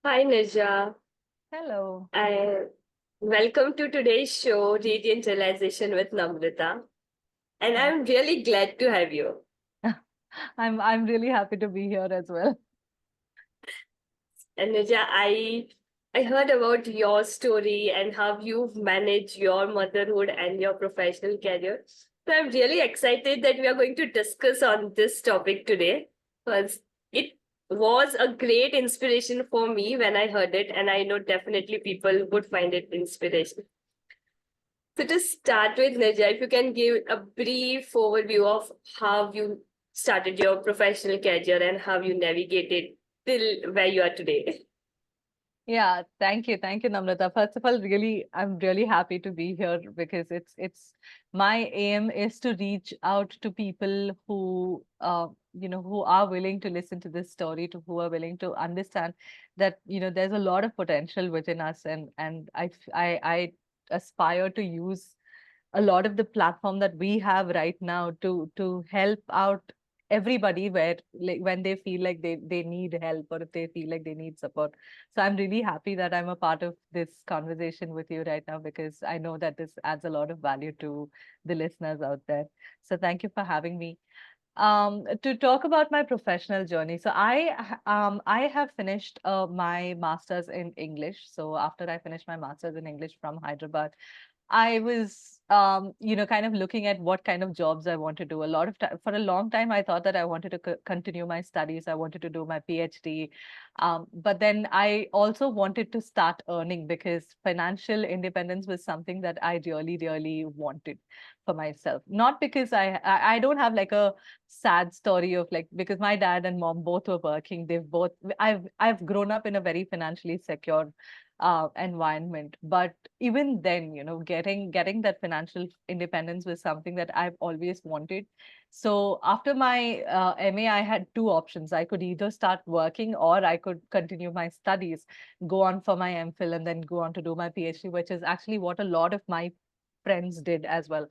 Hi, Neerja, Hello. and welcome to today's show, Radiant Realization with Namrita. And Thank I'm really glad to have you. I'm really happy to be here as well. And Neerja, I heard about your story and how you've managed your motherhood and your professional career. So I'm really excited that we are going to discuss on this topic today because it was a great inspiration for me when I heard it, and I know definitely people would find it inspirational. So to start with, Neerja, if you can give a brief overview of how you started your professional career and how you navigated till where you are today. Yeah, thank you. Thank you, Namrata. First of all, I'm really happy to be here because it's my aim is to reach out to people who who are willing to listen to this story, to who are willing to understand that, there's a lot of potential within us, and I aspire to use a lot of the platform that we have right now to help out everybody where, like, when they feel like they need help, or if they feel like they need support. So I'm really happy that I'm a part of this conversation with you right now, because I know that this adds a lot of value to the listeners out there. So thank you for having me. To talk about my professional journey. So I have finished my master's in English. So after I finished my master's in English from Hyderabad, I was, kind of looking at what kind of jobs I want to do. A lot of time, for a long time, I thought that I wanted to continue my studies. I wanted to do my PhD. But then I also wanted to start earning, because financial independence was something that I really, really wanted for myself. Not because I don't have like a sad story of, like, because my dad and mom both were working. I've grown up in a very financially secure environment. But even then, getting that financial independence was something that I've always wanted. So after my MA, I had two options. I could either start working, or I could continue my studies, go on for my MPhil, and then go on to do my PhD, which is actually what a lot of my friends did as well.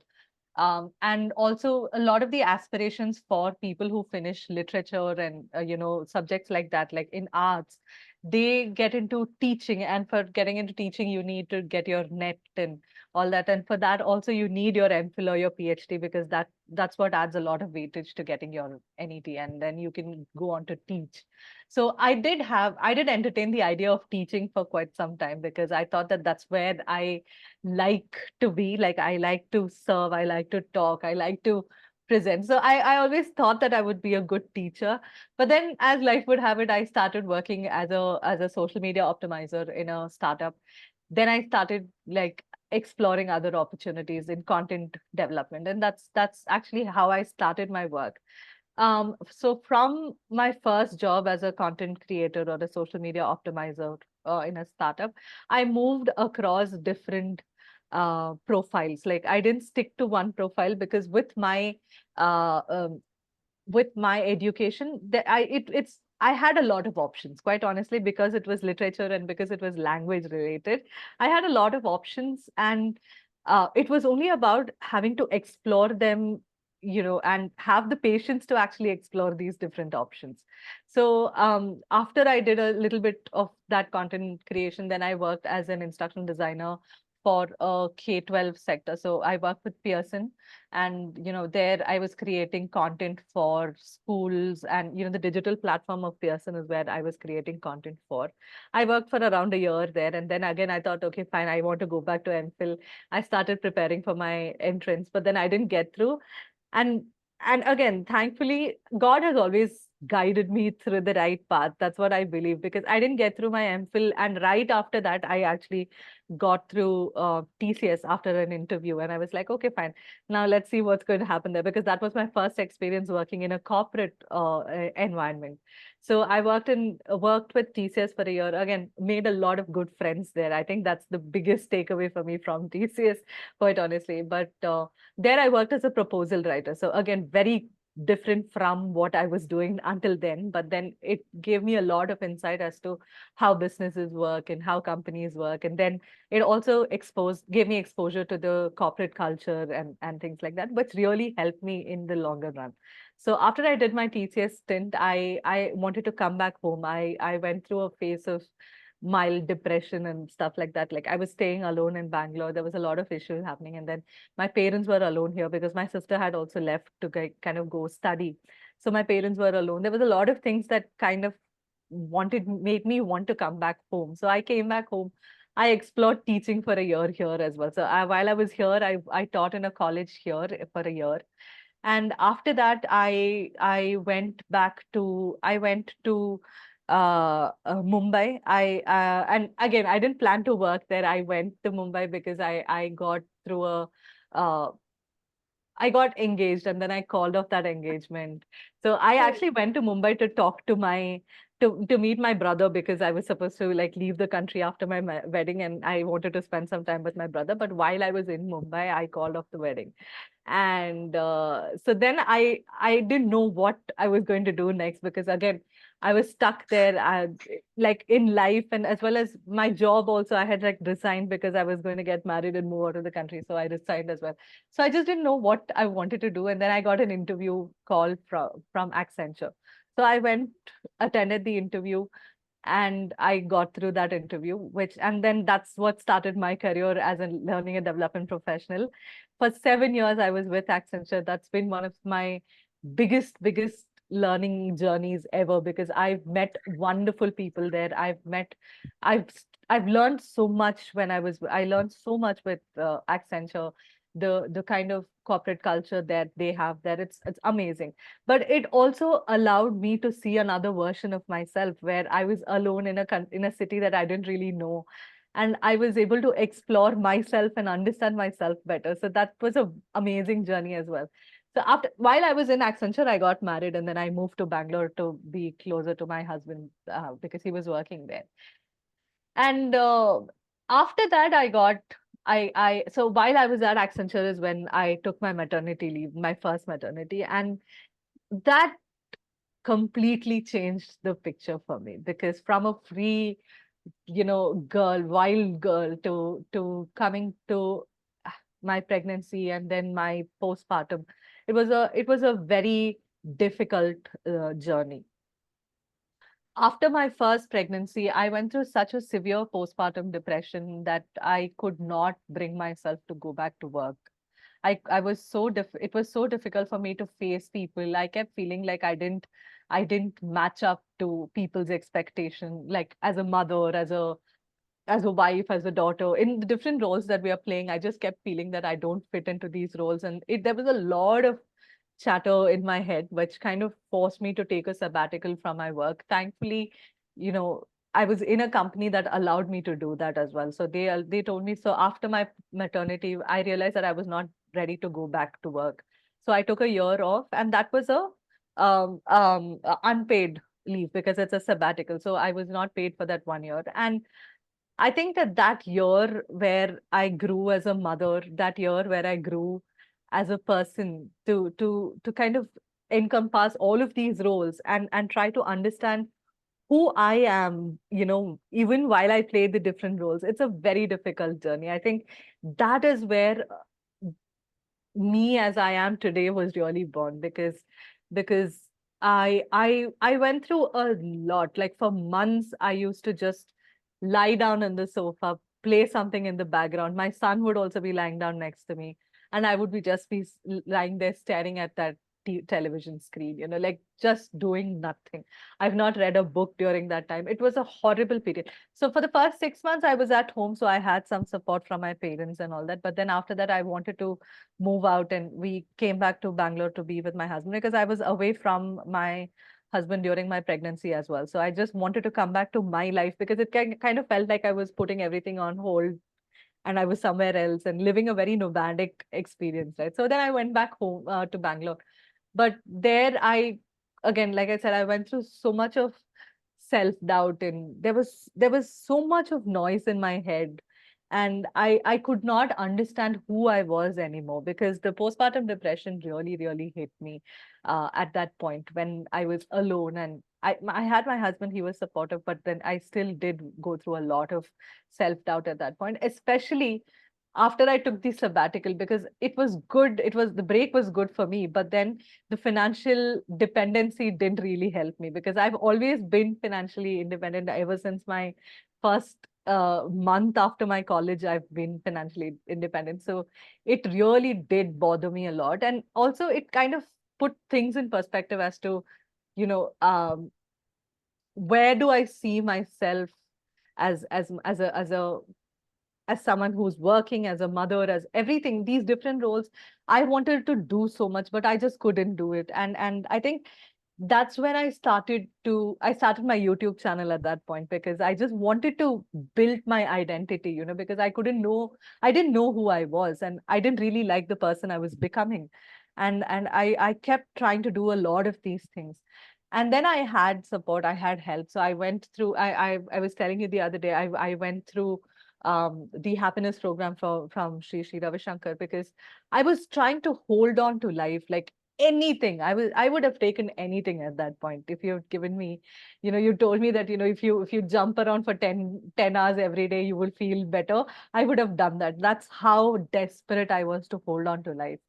And also a lot of the aspirations for people who finish literature and subjects like that, like in arts, they get into teaching, and for getting into teaching you need to get your net and all that, and for that also you need your MPhil or your PhD, because that's what adds a lot of weightage to getting your NET, and then you can go on to teach. So I did entertain the idea of teaching for quite some time, because I thought that that's where I like to be. Like, I like to serve, I like to talk, I like to present. So I always thought that I would be a good teacher. But then, as life would have it, I started working as a social media optimizer in a startup. Then I started, like, exploring other opportunities in content development, and that's actually how I started my work. So from my first job as a content creator or a social media optimizer in a startup, I moved across different profiles. Like, I didn't stick to one profile, because uh, um, with my education, I had a lot of options, quite honestly, because it was literature and because it was language related. I had a lot of options, and it was only about having to explore them, and have the patience to actually explore these different options. So after I did a little bit of that content creation, then I worked as an instructional designer for a K-12 sector. So I worked with Pearson, and there I was creating content for schools, and the digital platform of Pearson is where I was creating content for. I worked for around a year there, and then again I thought, okay, fine, I want to go back to MPhil. I started preparing for my entrance, but then I didn't get through. And and again, thankfully, God has always guided me through the right path. That's what I believe, because I didn't get through my MPhil, and right after that I actually got through TCS after an interview, and I was like, okay, fine, now let's see what's going to happen there, because that was my first experience working in a corporate environment. So I worked with TCS for a year. Again, made a lot of good friends there. I think that's the biggest takeaway for me from TCS, quite honestly. But there I worked as a proposal writer. So again, very different from what I was doing until then. But then it gave me a lot of insight as to how businesses work and how companies work. And then it also gave me exposure to the corporate culture and things like that, which really helped me in the longer run. So after I did my TCS stint, I wanted to come back home. I went through a phase of mild depression and stuff like that. Like I was staying alone in Bangalore. There was a lot of issues happening. And then my parents were alone here because my sister had also left to kind of go study. So my parents were alone. There was a lot of things that kind of made me want to come back home. So I came back home. I explored teaching for a year here as well. So while I was here, I taught in a college here for a year. And after that, I went to Mumbai. And again, I didn't plan to work there. I went to Mumbai because I got through a uh, I got engaged and then I called off that engagement. So I Oh, actually went to Mumbai to talk to to meet my brother because I was supposed to like leave the country after my wedding and I wanted to spend some time with my brother. But while I was in Mumbai, I called off the wedding. And so then I didn't know what I was going to do next because again I was stuck there like in life, and as well as my job also I had like resigned because I was going to get married and move out of the country, so I resigned as well. So I just didn't know what I wanted to do, and then I got an interview call from Accenture. So I went, attended the interview, and I got through that interview, and then that's what started my career as a learning and development professional. For 7 years, I was with Accenture. That's been one of my biggest learning journeys ever because I've met wonderful people there. I've, I've learned so much I learned so much with Accenture, the kind of corporate culture that they have there. It's amazing, but it also allowed me to see another version of myself where I was alone in in a city that I didn't really know, and I was able to explore myself and understand myself better. So that was a amazing journey as well. So after while I was in Accenture, I got married and then I moved to Bangalore to be closer to my husband because he was working there. And after that, so while I was at Accenture is when I took my maternity leave, my first maternity, and that completely changed the picture for me because from a free, wild girl to coming to my pregnancy and then my postpartum, it was a very difficult journey. After my first pregnancy, I went through such a severe postpartum depression that I could not bring myself to go back to work. I was it was so difficult for me to face people. I kept feeling like I didn't match up to people's expectation, like as a mother, as a wife, as a daughter, in the different roles that we are playing. I just kept feeling that I don't fit into these roles. And there was a lot of chatter in my head, which kind of forced me to take a sabbatical from my work. Thankfully, you know, I was in a company that allowed me to do that as well. So they told me, so after my maternity, I realized that I was not ready to go back to work. So I took a year off, and that was a unpaid leave because it's a sabbatical. So I was not paid for that 1 year. And I think that year where I grew as a mother, that year where I grew as a person to kind of encompass all of these roles and try to understand who I am, even while I play the different roles. It's a very difficult journey. I think that is where me as I am today was really born because I went through a lot. Like for months, I used to just lie down on the sofa, play something in the background. My son would also be lying down next to me, and I would be lying there staring at that television screen, like just doing nothing. I've not read a book during that time. It was a horrible period. So for the first 6 months, I was at home, so I had some support from my parents and all that. But then after that, I wanted to move out, and we came back to Bangalore to be with my husband because I was away from my husband during my pregnancy as well. So I just wanted to come back to my life because it kind of felt like I was putting everything on hold and I was somewhere else and living a very nomadic experience, right? So then I went back home to Bangalore. But there again, like I said, I went through so much of self-doubt, and there was so much of noise in my head, and I could not understand who I was anymore because the postpartum depression really hit me at that point when I was alone. And I had my husband, he was supportive, but then I still did go through a lot of self-doubt at that point, especially after I took the sabbatical, because it was good, the break was good for me, but then the financial dependency didn't really help me, because I've always been financially independent ever since my first month after my college. I've been financially independent. So it really did bother me a lot. And also it kind of put things in perspective as to, you know, where do I see myself as as someone who's working, as a mother, as everything, these different roles. I wanted to do so much, but I just couldn't do it. And I think that's when I started my YouTube channel at that point, because I just wanted to build my identity, because I didn't know who I was, and I didn't really like the person I was becoming. And I kept trying to do a lot of these things. And then I had support, I had help. So I went through, I was telling you the other day, I went through the happiness program from Sri Ravi Shankar, because I was trying to hold on to life like anything. I would have taken anything at that point. If you had given me, you told me that, if you jump around for 10 hours every day, you will feel better. I would have done that. That's how desperate I was to hold on to life.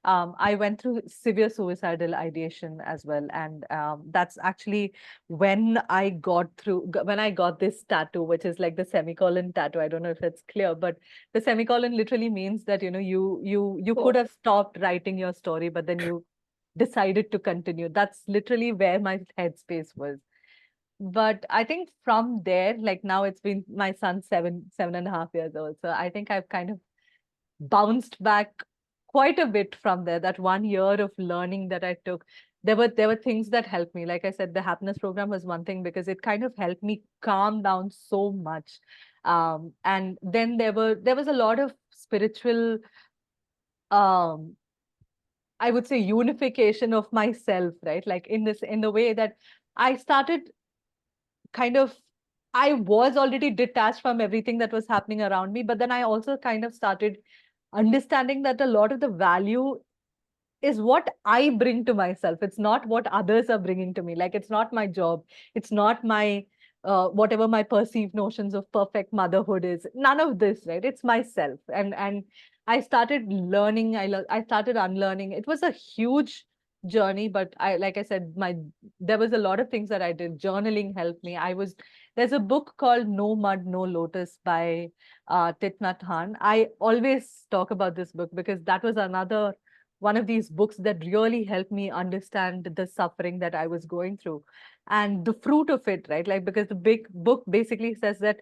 I went through severe suicidal ideation as well. And that's actually when I got this tattoo, which is like the semicolon tattoo. I don't know if it's clear, but the semicolon literally means that, you could Oh, have stopped writing your story, but then you decided to continue. That's literally where my headspace was. But I think from there, like now it's been my son's 7.5 years old. So I think I've kind of bounced back quite a bit from there. That 1 year of learning that I took, there were things that helped me. Like I said, the happiness program was one thing, because it kind of helped me calm down so much. And then there was a lot of spiritual, um I would say, unification of myself, right? Like in the way that I started kind of, I was already detached from everything that was happening around me, but then I also kind of started understanding that a lot of the value is what I bring to myself. It's not what others are bringing to me. Like, it's not my job. It's not my, whatever my perceived notions of perfect motherhood is. None of this, right? It's myself. And I started learning. I started unlearning. It was a huge journey, but like I said, there was a lot of things that I did. Journaling helped me. There's a book called No Mud, No Lotus by Thich Nhat Hanh. I always talk about this book because that was another one of these books that really helped me understand the suffering that I was going through and the fruit of it, right? Like, because the big book basically says that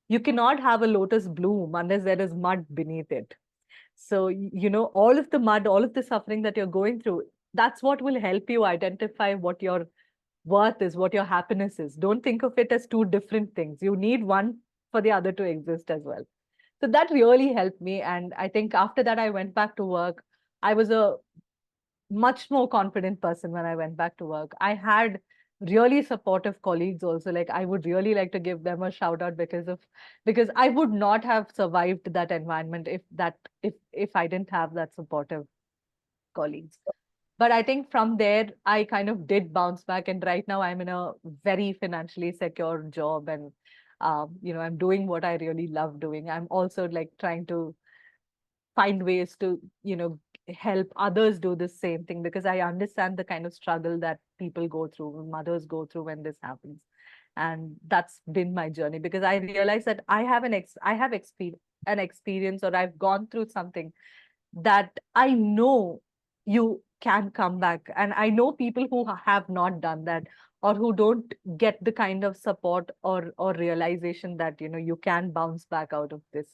you cannot have a lotus bloom unless there is mud beneath it. So, all of the mud, all of the suffering that you're going through, that's what will help you identify what your worth is, what your happiness is. Don't think of it as two different things. You need one for the other to exist as well. So that really helped me. And I think after that, I went back to work. I was a much more confident person when I went back to work. I had really supportive colleagues also. Like, I would really like to give them a shout out because I would not have survived that environment if I didn't have that supportive colleagues. But I think from there, I kind of did bounce back. And right now I'm in a very financially secure job. And I'm doing what I really love doing. I'm also like trying to find ways to, help others do the same thing, because I understand the kind of struggle that people go through, mothers go through when this happens. And that's been my journey, because I realized that I have an experience, or I've gone through something that I know you can come back. And I know people who have not done that, or who don't get the kind of support or realization that, you can bounce back out of this.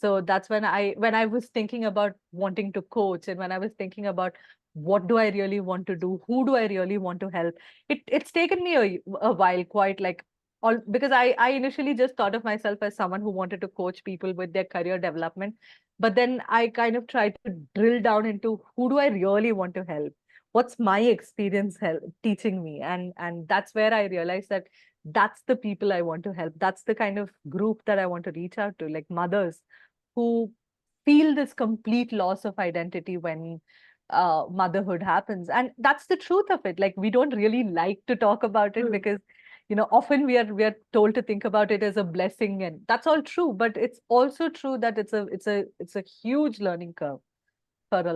So that's when I was thinking about wanting to coach, and when I was thinking about what do I really want to do, who do I really want to help, it's taken me a while, quite like all, because I initially just thought of myself as someone who wanted to coach people with their career development. But then I kind of tried to drill down into who do I really want to help? What's my experience teaching me? And that's where I realized that that's the people I want to help. That's the kind of group that I want to reach out to, like mothers who feel this complete loss of identity when motherhood happens. And that's the truth of it. Like, we don't really like to talk about it, hmm. because often we are told to think about it as a blessing, and that's all true, but it's also true that it's a huge learning curve for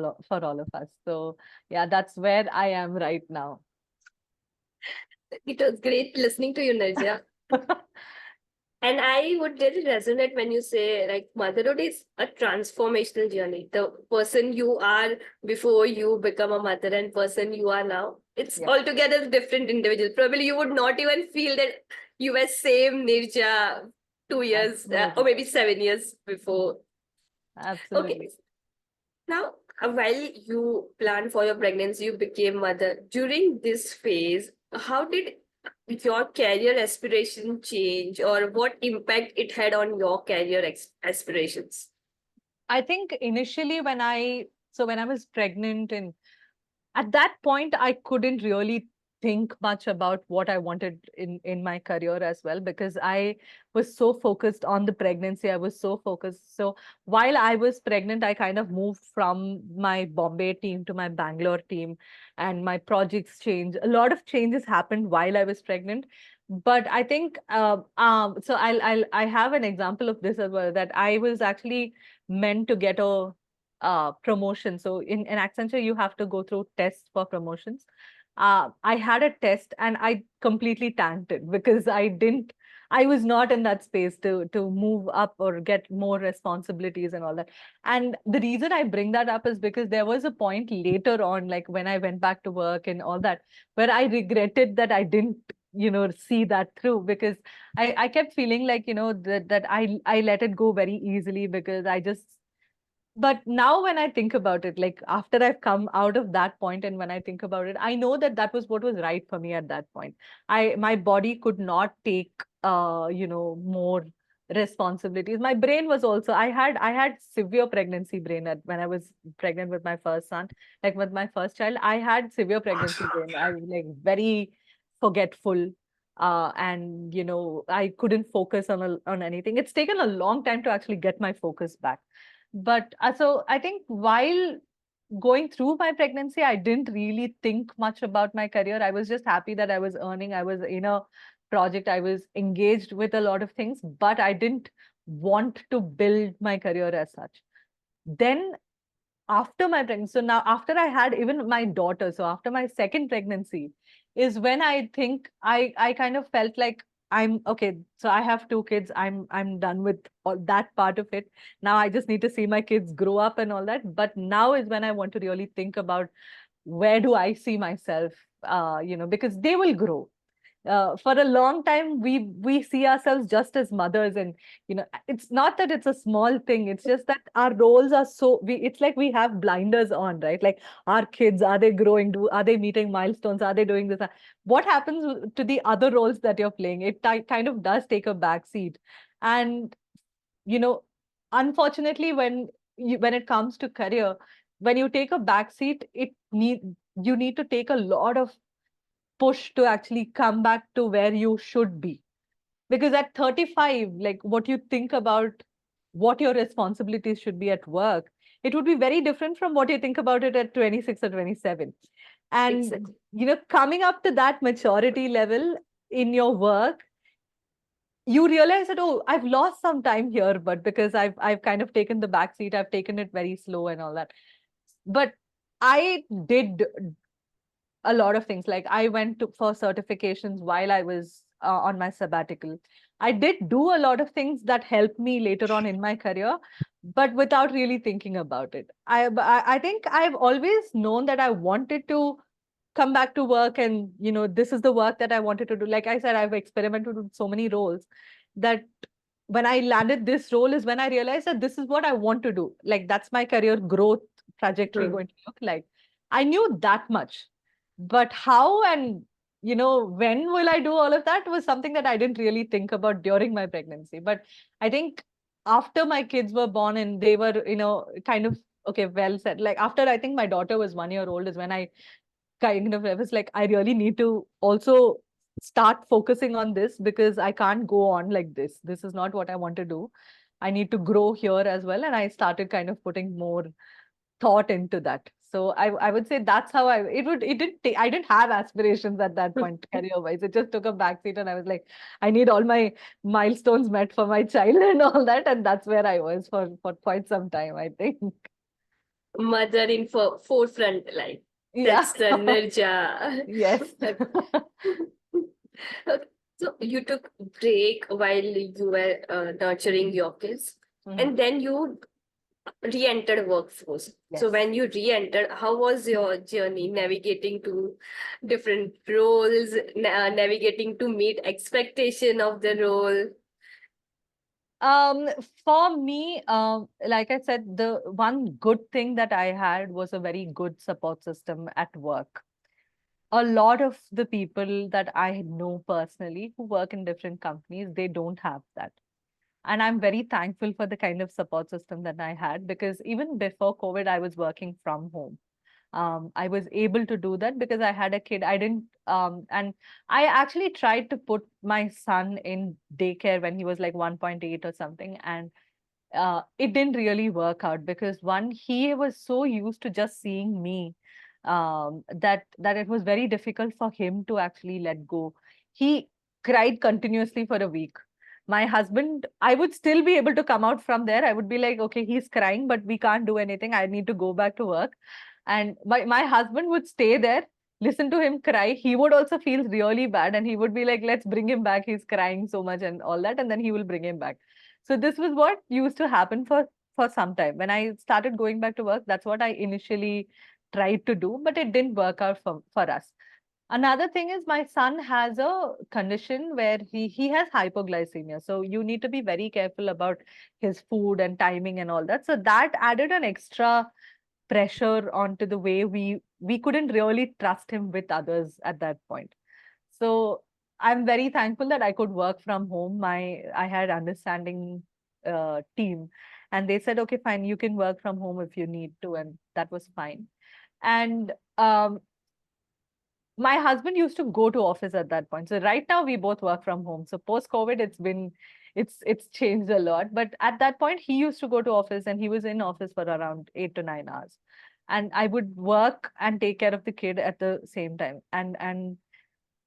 all of us. So yeah, that's where I am right now. It was great listening to you, Neerja. And I would really resonate when you say like motherhood is a transformational journey. The person you are before you become a mother and person you are now, it's Yeah, altogether different individual. Probably you would not even feel that you were same Neerja 2 years or absolutely, maybe 7 years before. Okay, absolutely. now while you planned for your pregnancy, you became mother. During this phase, how did your career aspiration change or what impact it had on your career aspirations? I think initially when I was pregnant, and at that point I couldn't really think much about what I wanted in my career as well, because I was so focused on the pregnancy. I was so focused. So while I was pregnant, I kind of moved from my Bombay team to my Bangalore team, and my projects changed. A lot of changes happened while I was pregnant. But I think so I have an example of this as well, that I was actually meant to get a promotion. So in Accenture, you have to go through tests for promotions. I had a test and I completely tanked it because I was not in that space to move up or get more responsibilities and all that. And the reason I bring that up is because there was a point later on, like when I went back to work and all that, where I regretted that I didn't, see that through, because I kept feeling like, that I let it go very easily because I just, but now when I think about it, like after I've come out of that point and when I think about it, I know that that was what was right for me at that point. My body could not take more responsibilities. My brain was also, I had severe pregnancy brain when I was pregnant with my first son, like with my first child. I had severe pregnancy brain. I was like very forgetful. And I couldn't focus on anything. It's taken a long time to actually get my focus back. But so I think while going through my pregnancy, I didn't really think much about my career. I was just happy that I was earning. I was in a project. I was engaged with a lot of things, but I didn't want to build my career as such. Then after my pregnancy, so now after I had even my daughter, so after my second pregnancy, is when I think I kind of felt like I'm okay. So I have two kids. I'm done with all that part of it. Now I just need to see my kids grow up and all that. But now is when I want to really think about where do I see myself, because they will grow. For a long time we see ourselves just as mothers, and it's not that it's a small thing, it's just that our roles are so, it's like we have blinders on, right? Like, our kids, are they growing, are they meeting milestones, are they doing this? What happens to the other roles that you're playing? It kind of does take a back seat. And you know unfortunately, when it comes to career, when you take a back seat, you need to take a lot of push to actually come back to where you should be. Because at 35, like what you think about what your responsibilities should be at work, it would be very different from what you think about it at 26 or 27. And, Exactly. coming up to that maturity level in your work, you realize that, oh, I've lost some time here, but because I've kind of taken the back seat, I've taken it very slow and all that. But I did a lot of things. Like, I went to for certifications while I was on my sabbatical. I did do a lot of things that helped me later on in my career, but without really thinking about it. I think I've always known that I wanted to come back to work, and this is the work that I wanted to do. Like I said, I've experimented with so many roles that when I landed this role is when I realized that this is what I want to do. Like, that's my career growth trajectory Hmm. going to look like. I knew that much, but how and when will I do all of that was something that I didn't really think about during my pregnancy. But I think after my kids were born and they were, kind of okay, well said. Like, after I think my daughter was 1 year old is when I kind of, I was like, I really need to also start focusing on this, because I can't go on like this. This is not what I want to do. I need to grow here as well. And I started kind of putting more thought into that. So I would say that's how I didn't have aspirations at that point career wise. It just took a backseat, and I was like, I need all my milestones met for my child and all that, and that's where I was for quite some time, I think. Mother in forefront, like Yeah. that's the Neerja. Yes. Okay. So you took break while you were nurturing your kids, Mhm. and then you re-entered workforce. So Yes. when you re-entered, how was your journey navigating to different roles, navigating to meet expectation of the role? Um, for me, like I said, the one good thing that I had was a very good support system at work. A lot of the people that I know personally who work in different companies, they don't have that. And I'm very thankful for the kind of support system that I had, because even before COVID, I was working from home. I was able to do that because I had a kid. I didn't, and I actually tried to put my son in daycare when he was like 1.8 or something. And it didn't really work out because one, he was so used to just seeing me, that it was very difficult for him to actually let go. He cried continuously for a week. My husband, I would still be able to come out from there. I would be like, okay, he's crying, but we can't do anything. I need to go back to work. And my husband would stay there, listen to him cry. He would also feel really bad, and he would be like, let's bring him back. He's crying so much and all that. And then he will bring him back. So this was what used to happen for some time. When I started going back to work, that's what I initially tried to do, but it didn't work out for us. Another thing is my son has a condition where he has hypoglycemia. So you need to be very careful about his food and timing and all that. So that added an extra pressure onto the way we couldn't really trust him with others at that point. So I'm very thankful that I could work from home. I had understanding team, and they said, okay, fine, you can work from home if you need to, and that was fine. And my husband used to go to office at that point. So right now we both work from home. So post COVID, it's changed a lot. But at that point, he used to go to office, and he was in office for around 8 to 9 hours. And I would work and take care of the kid at the same time. And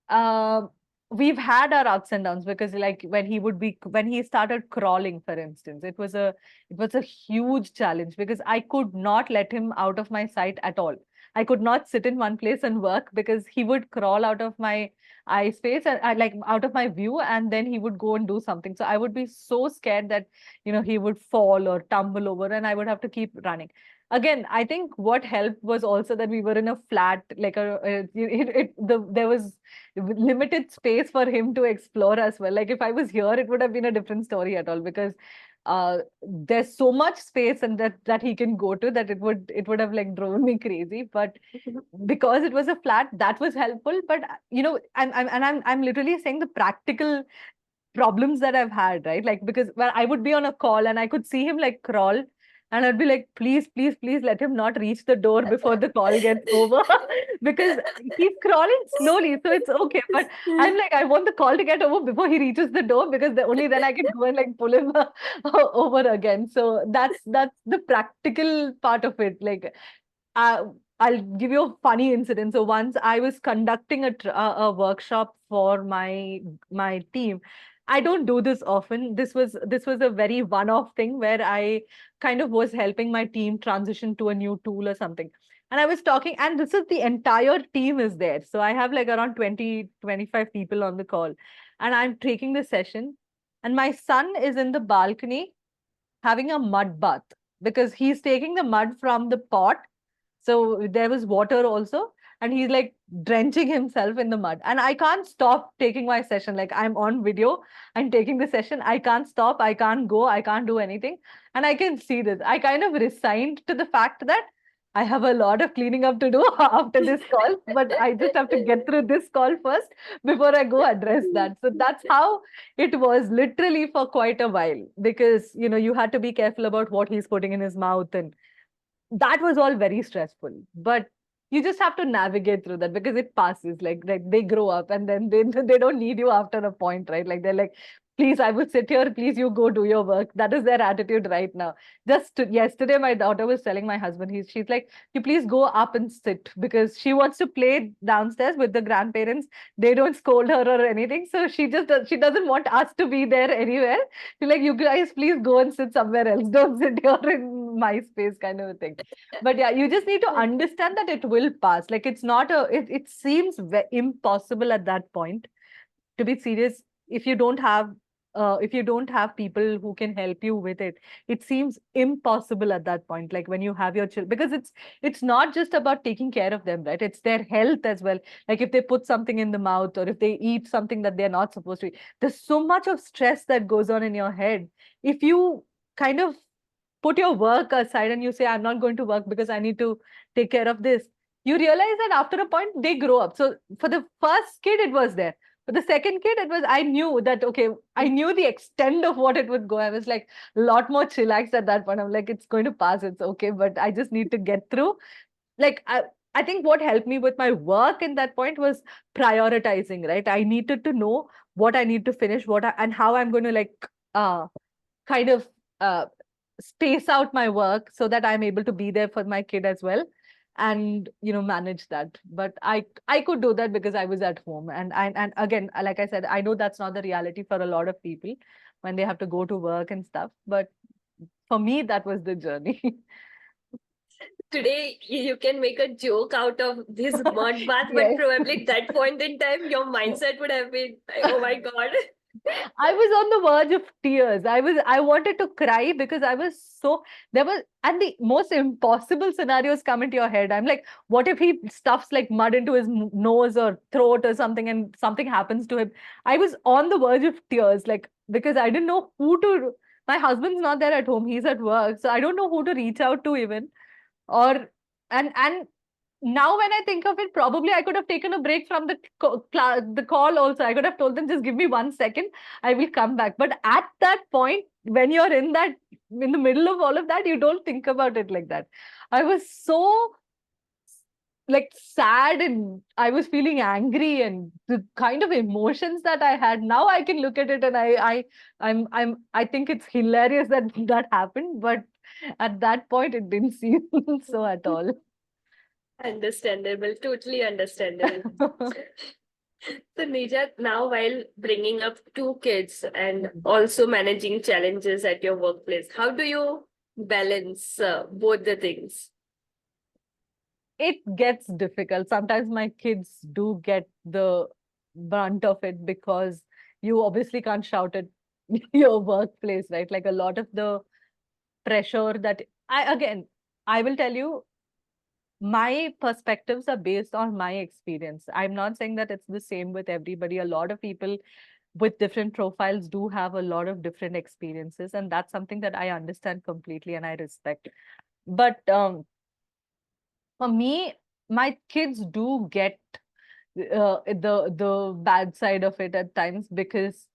uh, we've had our ups and downs, because like when he started crawling, for instance, it was a huge challenge, because I could not let him out of my sight at all. I could not sit in one place and work, because he would crawl out of my eye space, and like out of my view, and then he would go and do something. So I would be so scared that he would fall or tumble over, and I would have to keep running. Again, I think what helped was also that we were in a flat, like there was limited space for him to explore as well. Like if I was here, it would have been a different story at all, because there's so much space and that he can go to, that it would have like driven me crazy. But because it was a flat, that was helpful. But I'm literally saying the practical problems that I've had, right? Like, because well, I would be on a call and I could see him like crawl, and I'd be like, please, please, please let him not reach the door before the call gets over, because he's crawling slowly, so it's okay. But I'm like, I want the call to get over before he reaches the door, because only then I can go and like pull him over again. So that's the practical part of it. Like, uh, I'll give you a funny incident. So once I was conducting a workshop for my team. I don't do this often. This was a very one-off thing where I kind of was helping my team transition to a new tool or something. And I was talking, and this is the entire team is there. So I have like around 20-25 people on the call, and I'm taking the session. And my son is in the balcony having a mud bath, because he's taking the mud from the pot, so there was water also, and he's like drenching himself in the mud. And I can't stop taking my session. Like, I'm on video, I'm taking the session. I can't stop, I can't go, I can't do anything. And I can see this. I kind of resigned to the fact that I have a lot of cleaning up to do after this call, but I just have to get through this call first before I go address that. So that's how it was literally for quite a while, because you had to be careful about what he's putting in his mouth, and that was all very stressful. But you just have to navigate through that, because it passes. Like they grow up, and then they they don't need you after a point, right? Like they're like, please, I will sit here, please you go do your work. That is their attitude right now. Yesterday my daughter was telling my husband, she's like, you please go up and sit, because she wants to play downstairs with the grandparents. They don't scold her or anything, so she doesn't want us to be there anywhere. She's like, you guys please go and sit somewhere else, don't sit here in my space, kind of a thing. But yeah, you just need to understand that it will pass. Like, it's not it seems impossible at that point, to be serious. If you don't have people who can help you with it, it seems impossible at that point. Like, when you have your children, because it's not just about taking care of them, right? It's their health as well. Like, if they put something in the mouth, or if they eat something that they're not supposed to eat, there's so much of stress that goes on in your head. If you kind of put your work aside and you say, I'm not going to work because I need to take care of this, you realize that after a point they grow up. So for the first kid it was there, for the second kid it was, I knew that, okay, I knew the extent of what it would go. I was like a lot more chillaxed at that point. I'm like, it's going to pass, it's okay, but I just need to get through. Like, I think what helped me with my work in that point was prioritizing, right? I needed to know what I need to finish, and how I'm going to, like, uh kind of uh, space out my work so that I'm able to be there for my kid as well, and manage that. But I could do that because I was at home. And again, like I said, I know that's not the reality for a lot of people when they have to go to work and stuff, but for me that was the journey. Today, you can make a joke out of this mud bath, but Yes. probably at that point in time, your mindset would have been, oh my God. I was on the verge of tears. I wanted to cry because I was so, and the most impossible scenarios come into your head. I'm like, what if he stuffs like mud into his nose or throat or something, and something happens to him? I was on the verge of tears, like, because I didn't know who to, my husband's not there at home, he's at work. So I don't know who to reach out to even, or, and now when I think of it, probably I could have taken a break from the call also. I could have told them, just give me 1 second, I will come back. But at that point, when you're in the middle of all of that, you don't think about it like that. I was so, like, sad, and I was feeling angry, and the kind of emotions that I had. Now I can look at it, and I think it's hilarious that that happened. But at that point, it didn't seem so at all. Understandable, totally understandable. So, Neerja, now while bringing up two kids and also managing challenges at your workplace, how do you balance both the things? It gets difficult. Sometimes my kids do get the brunt of it, because you obviously can't shout at your workplace, right? Like, a lot of the pressure that I will tell you, my perspectives are based on my experience. I'm not saying that it's the same with everybody. A lot of people with different profiles do have a lot of different experiences, and that's something that I understand completely and I respect. But for me, my kids do get the bad side of it at times, because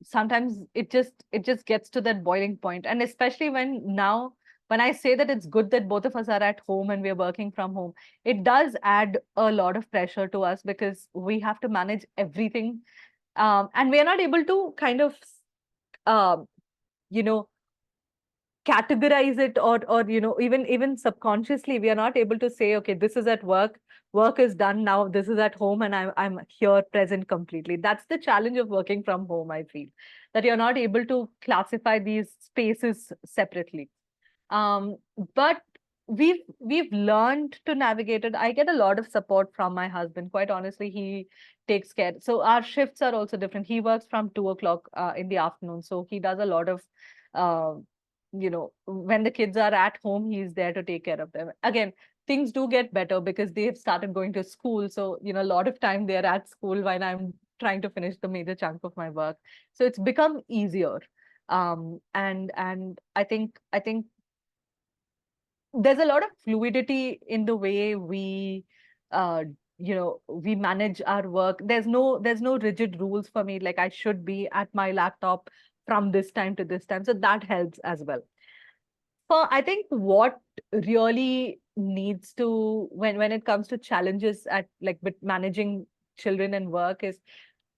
sometimes it just gets to that boiling point. And especially when I say that it's good that both of us are at home and we're working from home, it does add a lot of pressure to us, because we have to manage everything, and we're not able to kind of um, you know categorize it, or even subconsciously we are not able to say, okay, this is at work, work is done, now this is at home, and I'm here present completely. That's the challenge of working from home, I feel, that you're not able to classify these spaces separately. um but we've learned to navigate it. I get a lot of support from my husband, quite honestly. He takes care. So our shifts are also different. He works from 2 o'clock in the afternoon, so he does a lot of uh, when the kids are at home, he's there to take care of them. Again, things do get better because they've started going to school, so a lot of time they're at school while I'm trying to finish the major chunk of my work. So it's become easier. And I think there's a lot of fluidity in the way uh we manage our work. There's no rigid rules for me, like I should be at my laptop from this time to this time, so that helps as well. For I think what really needs to, when it comes to challenges at, like, with managing children and work, is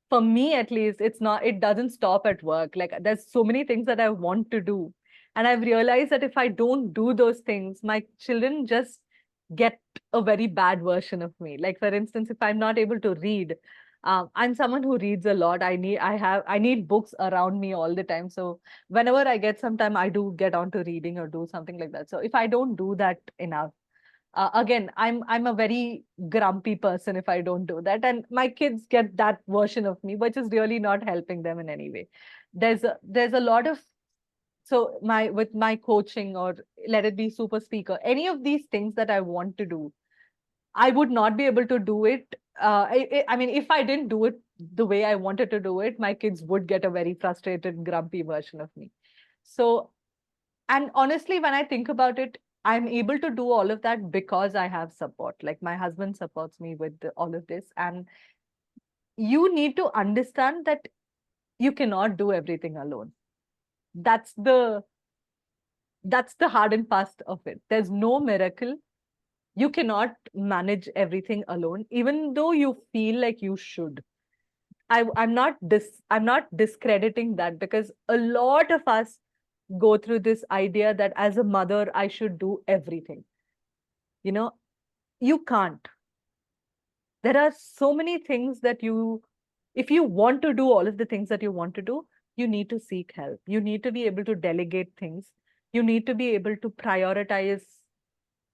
for me at least, it doesn't stop at work. Like there's so many things that I want to do. And I've realized that if I don't do those things, my children just get a very bad version of me. Like for instance, if I'm not able to read, I'm someone who reads a lot. I need books around me all the time. So whenever I get some time, I do get onto reading or do something like that. So if I don't do that enough, again, I'm a very grumpy person if I don't do that, and my kids get that version of me, which is really not helping them in any way. There's a lot of, so my with my coaching, or let it be super speaker, any of these things that I want to do, I would not be able to do it. I mean, if I didn't do it the way I wanted to do it, my kids would get a very frustrated, grumpy version of me. So, and honestly, when I think about it, I'm able to do all of that because I have support. Like my husband supports me with all of this. And you need to understand that you cannot do everything alone. That's the that's the hard and fast of it. There's no miracle. You cannot manage everything alone, even though you feel like you should. I'm not discrediting that, because a lot of us go through this idea that as a mother, I should do everything. You know, you can't. There are so many things that if you want to do all of the things that you want to do, you need to seek help. You need to be able to delegate things. You need to be able to prioritize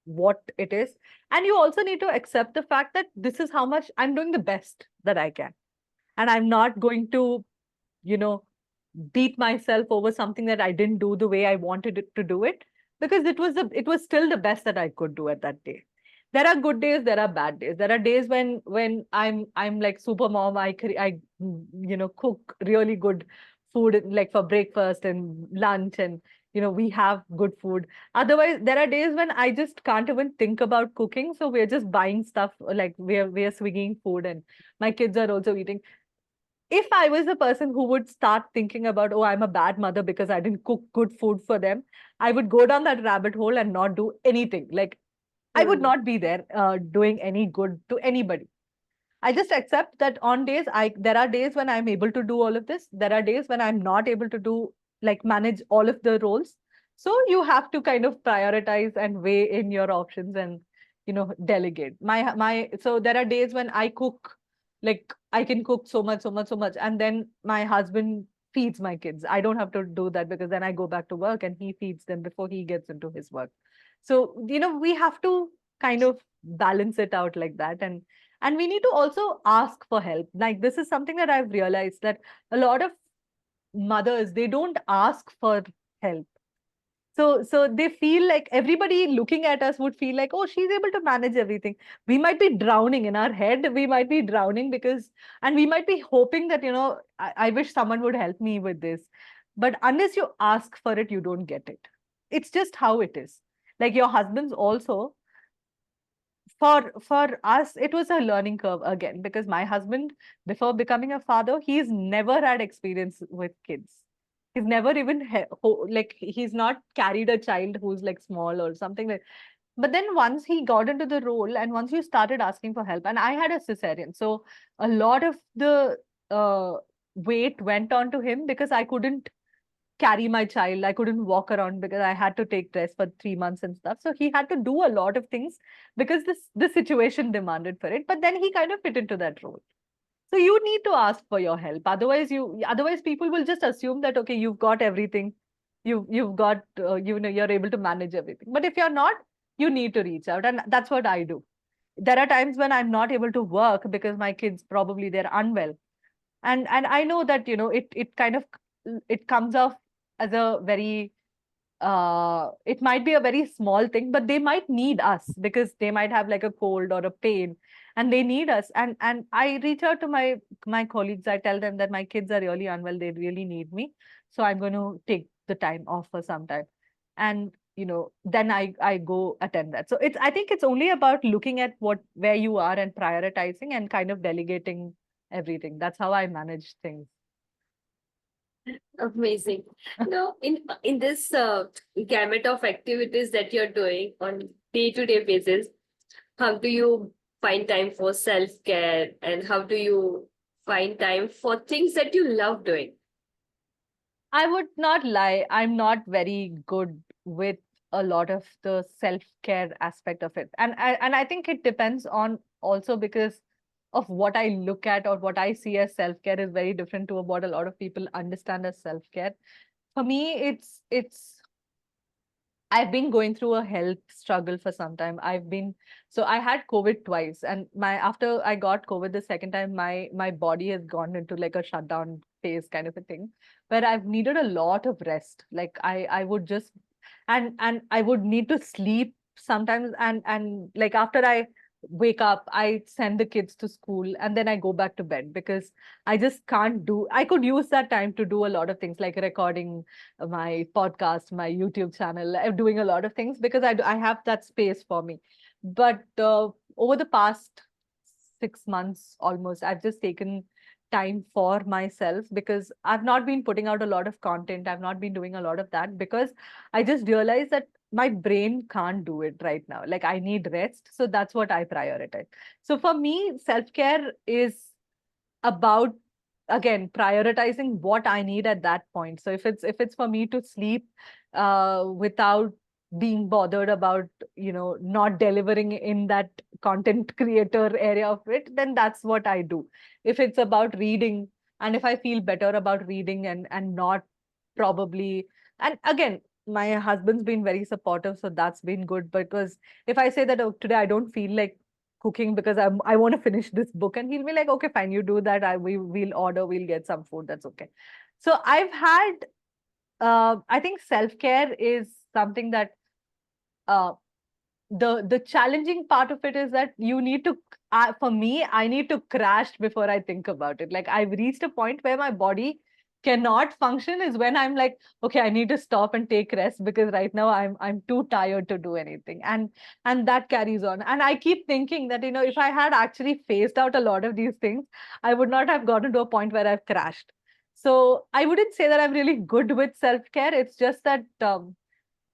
what it is. And you also need to accept the fact that this is how much I'm doing the best that I can. And I'm not going to, you know, beat myself over something that I didn't do the way I wanted it to do it, because it was still the best that I could do at that day. There are good days, there are bad days. There are days when I'm like super mom, cook really good food like for breakfast and lunch, and we have good food. Otherwise, there are days when I just can't even think about cooking, so we're just buying stuff, like we're swinging food, and my kids are also eating. If I was the person who would start thinking about, oh, I'm a bad mother because I didn't cook good food for them, I would go down that rabbit hole and not do anything. Like I would Hmm. not be there doing any good to anybody. I just accept that on days there are days when I'm able to do all of this. There are days when I'm not able to do, like, manage all of the roles. So you have to kind of prioritize and weigh in your options and delegate. So there are days when I cook, like I can cook so much, so much, so much, and then my husband feeds my kids. I don't have to do that because then I go back to work and he feeds them before he gets into his work. So we have to kind of balance it out like that, and we need to also ask for help. Like this is something that I've realized, that a lot of mothers, they don't ask for help. So they feel like everybody looking at us would feel like, oh, she's able to manage everything. We might be drowning in our head. We might be drowning and we might be hoping that, I wish someone would help me with this. But unless you ask for it, you don't get it. It's just how it is. Like your husband's also, for us, it was a learning curve again, because my husband, before becoming a father, he's never had experience with kids. He's never even like he's not carried a child who's like small or something like. But then once he got into the role, and once you started asking for help, and I had a cesarean, so a lot of the weight went on to him, because I couldn't carry my child. I couldn't walk around because I had to take rest for 3 months and stuff. So he had to do a lot of things because this situation demanded for it. But then he kind of fit into that role. So you need to ask for your help. Otherwise people will just assume that, okay, you've got everything. You've got you're able to manage everything. But if you're not, you need to reach out, and that's what I do. There are times when I'm not able to work because my kids, probably they're unwell, and I know that it kind of, it comes off as a very it might be a very small thing, but they might need us because they might have like a cold or a pain, and they need us. And I reach out to my colleagues. I tell them that my kids are really unwell, they really need me, so I'm going to take the time off for some time. And then I go attend that. So I think it's only about looking at where you are and prioritizing and kind of delegating everything. That's how I manage things. Amazing. In this gamut of activities that you're doing on day-to-day basis, how do you find time for self-care, and how do you find time for things that you love doing? I would not lie. I'm not very good with a lot of the self-care aspect of it. And I think it depends on also because of what I look at or what I see as self-care is very different to what a lot of people understand as self-care. For me, it's I've been going through a health struggle for some time. So I had COVID twice, and my after I got COVID the second time, my body has gone into like a shutdown phase kind of a thing, where I've needed a lot of rest. Like I would just and I would need to sleep sometimes, and like after I wake up, I send the kids to school, and then I go back to bed because I just can't do. I could use that time to do a lot of things like recording my podcast, my YouTube channel. I'm doing a lot of things because I have that space for me. But over the past 6 months almost, I've just taken time for myself because I've not been putting out a lot of content. I've not been doing a lot of that because I just realized that my brain can't do it right now. Like I need rest. So that's what I prioritize. So for me, self-care is about again prioritizing what I need at that point. So if it's for me to sleep without being bothered about not delivering in that content creator area of it, then that's what I do. If it's about reading, and if I feel better about reading and not probably, and again my husband's been very supportive, so that's been good. Because if I say that, oh, today I don't feel like cooking because I want to finish this book, and he'll be like, okay, fine, you do that. We'll order, we'll get some food. That's okay. So I've had, I think self-care is something that uh, the challenging part of it is that you need to for me, I need to crash before I think about it. Like I've reached a point where my body cannot function is when I'm like, okay, I need to stop and take rest because right now I'm too tired to do anything. And that carries on, and I keep thinking that if I had actually phased out a lot of these things, I would not have gotten to a point where I've crashed. So I wouldn't say that I'm really good with self-care. It's just that um,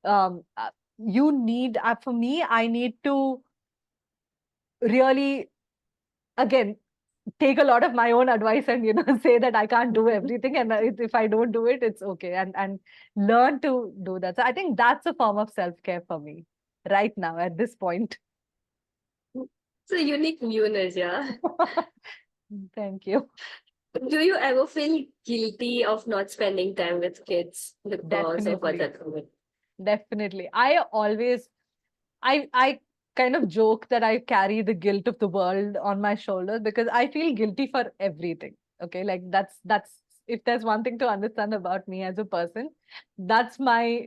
uh, you need for me, I need to really again take a lot of my own advice and say that I can't do everything, and if I don't do it, it's okay, and learn to do that. So I think that's a form of self-care for me right now at this point. It's a unique view, Neerja. Thank you. Do you ever feel guilty of not spending time with kids because of Definitely. motherhood? Definitely. I kind of joke that I carry the guilt of the world on my shoulders because I feel guilty for everything. Okay, like that's if there's one thing to understand about me as a person, that's my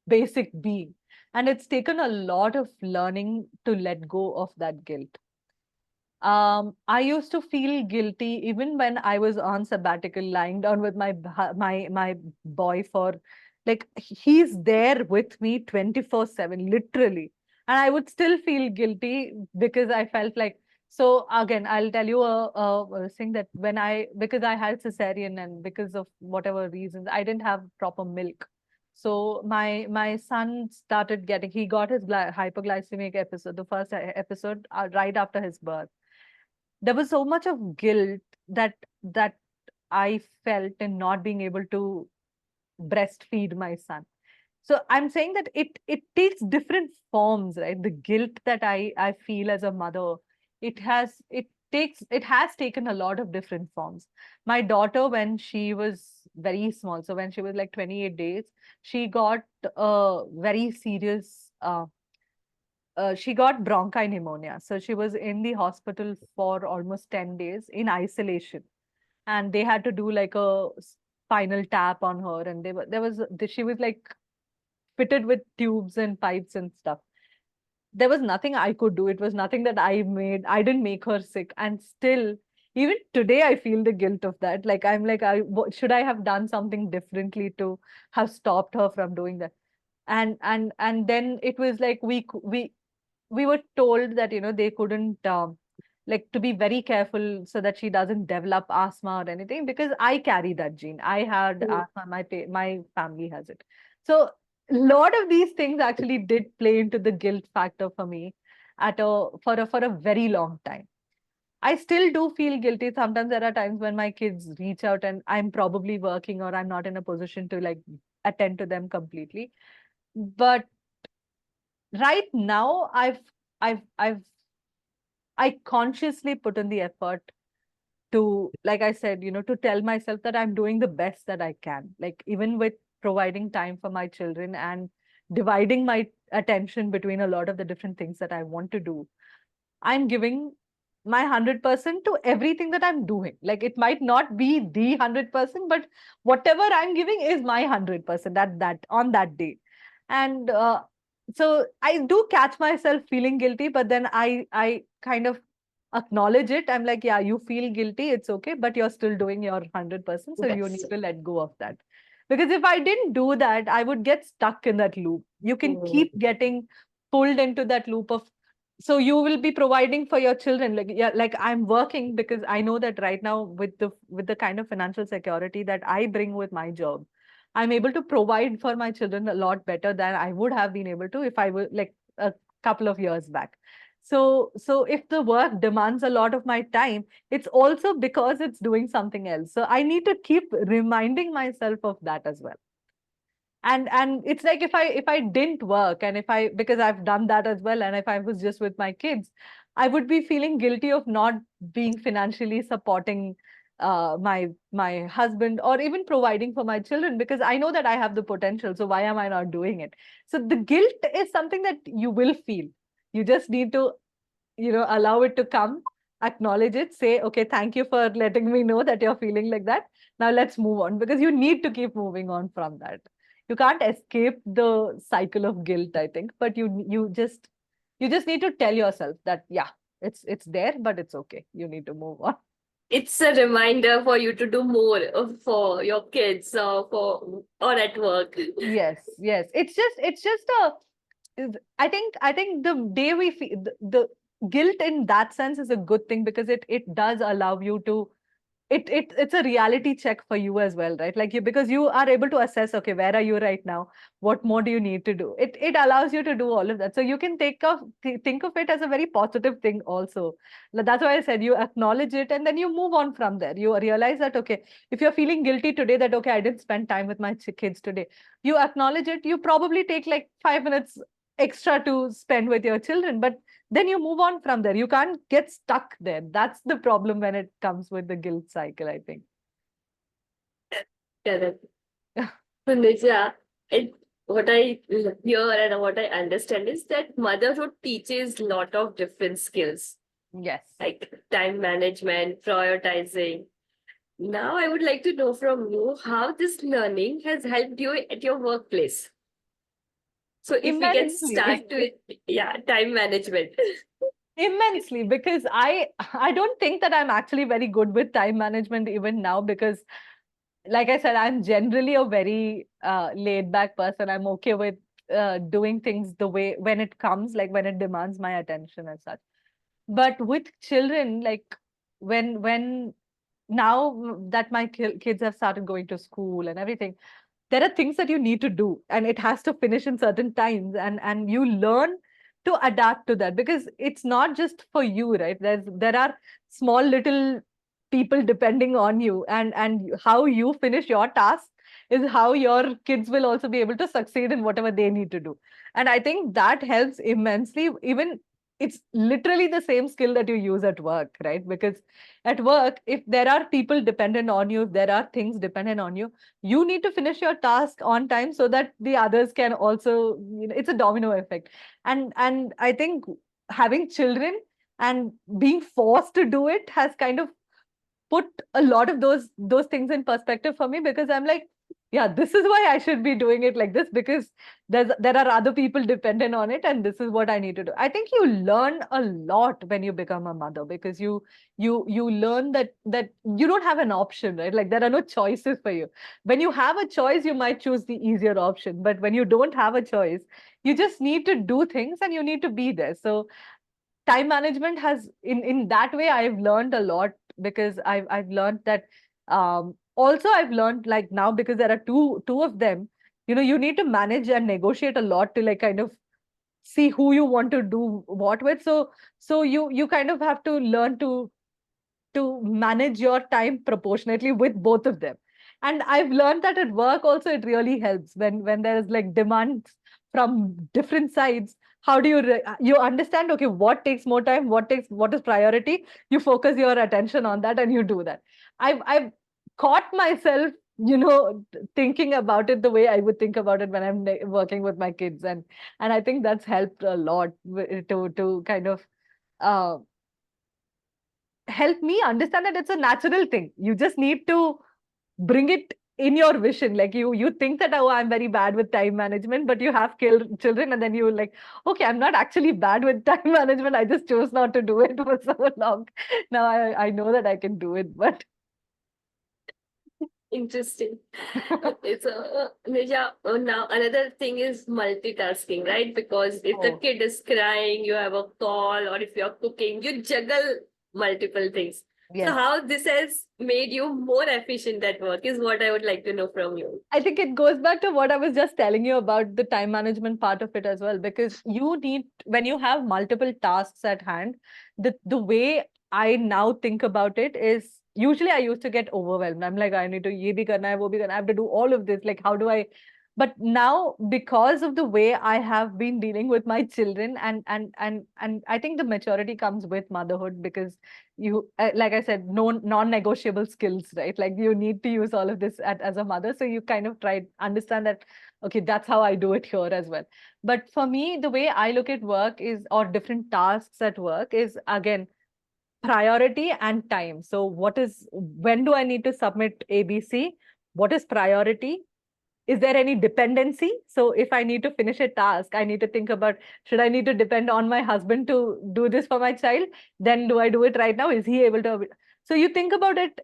basic being. And it's taken a lot of learning to let go of that guilt. I used to feel guilty even when I was on sabbatical, lying down with my boy for like he's there with me 24/7, literally. And I would still feel guilty because I felt like, so again, I'll tell you a thing that when because I had cesarean and because of whatever reasons, I didn't have proper milk. So my son he got his hypoglycemic episode, the first episode right after his birth. There was so much of guilt that I felt in not being able to breastfeed my son. So I'm saying that it takes different forms, right? The guilt that I feel as a mother, it has taken a lot of different forms. My daughter, when she was very small, so when she was like 28 days, she got a very serious she got bronchi pneumonia. So she was in the hospital for almost 10 days in isolation. And they had to do like a spinal tap on her. And she was like fitted with tubes and pipes and stuff. There was nothing I could do. It was nothing that I made. I didn't make her sick. And still, even today, I feel the guilt of that. Like, I'm like, should I have done something differently to have stopped her from doing that? And then it was like we were told that they couldn't like to be very careful so that she doesn't develop asthma or anything because I carry that gene. I had asthma. My family has it. So a lot of these things actually did play into the guilt factor for me for a very long time. I still do feel guilty. Sometimes there are times when my kids reach out and I'm probably working or I'm not in a position to like attend to them completely. But right now, I've I consciously put in the effort to, like I said, to tell myself that I'm doing the best that I can. Like even with providing time for my children and dividing my attention between a lot of the different things that I want to do, I'm giving my 100% to everything that I'm doing. Like it might not be the 100%, but whatever I'm giving is my 100% at that on that day. And so I do catch myself feeling guilty, but then I kind of acknowledge it. I'm like, yeah, you feel guilty, it's okay, but you're still doing your 100%, so you Yes. need to let go of that. Because if I didn't do that, I would get stuck in that loop. You can Mm. keep getting pulled into that loop of, so you will be providing for your children. Like, yeah, like I'm working because I know that right now with the kind of financial security that I bring with my job, I'm able to provide for my children a lot better than I would have been able to if I were like a couple of years back. So if the work demands a lot of my time, it's also because it's doing something else. So I need to keep reminding myself of that as well. And it's like if I didn't work, and if I, because I've done that as well, and if I was just with my kids, I would be feeling guilty of not being financially supporting my husband, or even providing for my children, because I know that I have the potential, so why am I not doing it? So the guilt is something that you will feel. You just need to, allow it to come, acknowledge it, say, okay, thank you for letting me know that you're feeling like that. Now let's move on, because you need to keep moving on from that. You can't escape the cycle of guilt, I think, but you just need to tell yourself that, yeah, it's there, but it's okay. You need to move on. It's a reminder for you to do more for your kids or for or at work. Yes, yes. It's just a I think the day we feel the guilt in that sense is a good thing, because it does allow you to, it's a reality check for you as well, right? Like, because you are able to assess, okay, where are you right now? What more do you need to do? It allows you to do all of that. So you can think of it as a very positive thing also. That's why I said you acknowledge it and then you move on from there. You realize that, okay, if you're feeling guilty today that, okay, I didn't spend time with my kids today, you acknowledge it. You probably take like 5 minutes extra to spend with your children, but then you move on from there. You can't get stuck there. That's the problem when it comes with the guilt cycle, I think. Correct. Neerja, it, what I hear and what I understand is that motherhood teaches a lot of different skills Yes. like time management, prioritizing. Now, I would like to know from you how this learning has helped you at your workplace. So, if we can Immensely. start with, yeah, time management. Immensely, because I don't think that I'm actually very good with time management even now, because like I said, I'm generally a very laid back person. I'm okay with doing things the way when it comes, like when it demands my attention and such. But with children, like when now that my kids have started going to school and everything, there are things that you need to do and it has to finish in certain times, and you learn to adapt to that, because it's not just for you, right? There are small little people depending on you, and how you finish your task is how your kids will also be able to succeed in whatever they need to do. And I think that helps immensely. Even it's literally the same skill that you use at work, right? Because at work, if there are people dependent on you, if there are things dependent on you, you need to finish your task on time so that the others can also, it's a domino effect. And I think having children and being forced to do it has kind of put a lot of those things in perspective for me, because I'm like, yeah, this is why I should be doing it like this, because there are other people dependent on it, and this is what I need to do. I think you learn a lot when you become a mother, because you learn that you don't have an option, right? Like there are no choices for you. When you have a choice, you might choose the easier option, but when you don't have a choice, you just need to do things and you need to be there. So time management has, in that way, I've learned a lot, because I've learned that, also I've learned, like now, because there are two of them, you need to manage and negotiate a lot to like kind of see who you want to do what with. So you kind of have to learn to to manage your time proportionately with both of them. And I've learned that at work also it really helps when there's like demands from different sides. How do you understand, okay, what takes more time, what is priority, you focus your attention on that and you do that. I've caught myself, thinking about it the way I would think about it when I'm working with my kids, and I think that's helped a lot to kind of uh, help me understand that it's a natural thing. You just need to bring it in your vision. Like you think that, oh, I'm very bad with time management, but you have children, and then you like, okay, I'm not actually bad with time management. I just chose not to do it for so long. Now I know that I can do it, but Interesting. Okay, so Neerja, now another thing is multitasking, right? Because if the oh, kid is crying, you have a call, or if you're cooking, you juggle multiple things. So yes. how this has made you more efficient at work is what I would like to know from you. I think it goes back to what I was just telling you about the time management part of it as well, because you need, when you have multiple tasks at hand, the way I now think about it is, usually I used to get overwhelmed. I'm like, I need to ye bhi karna hai, wo bhi karna hai, I have to do all of this. Like, how do I? But now, because of the way I have been dealing with my children, and I think the maturity comes with motherhood, because you like I said, no non-negotiable skills, right? Like you need to use all of this as a mother, so you kind of try understand that, okay, that's how I do it here as well. But for me, the way I look at work is, or different tasks at work is, again, priority and time. So when do I need to submit ABC? What is priority? Is there any dependency? So if I need to finish a task, I need to think about, should I need to depend on my husband to do this for my child? Then do I do it right now? Is he able to? So you think about it,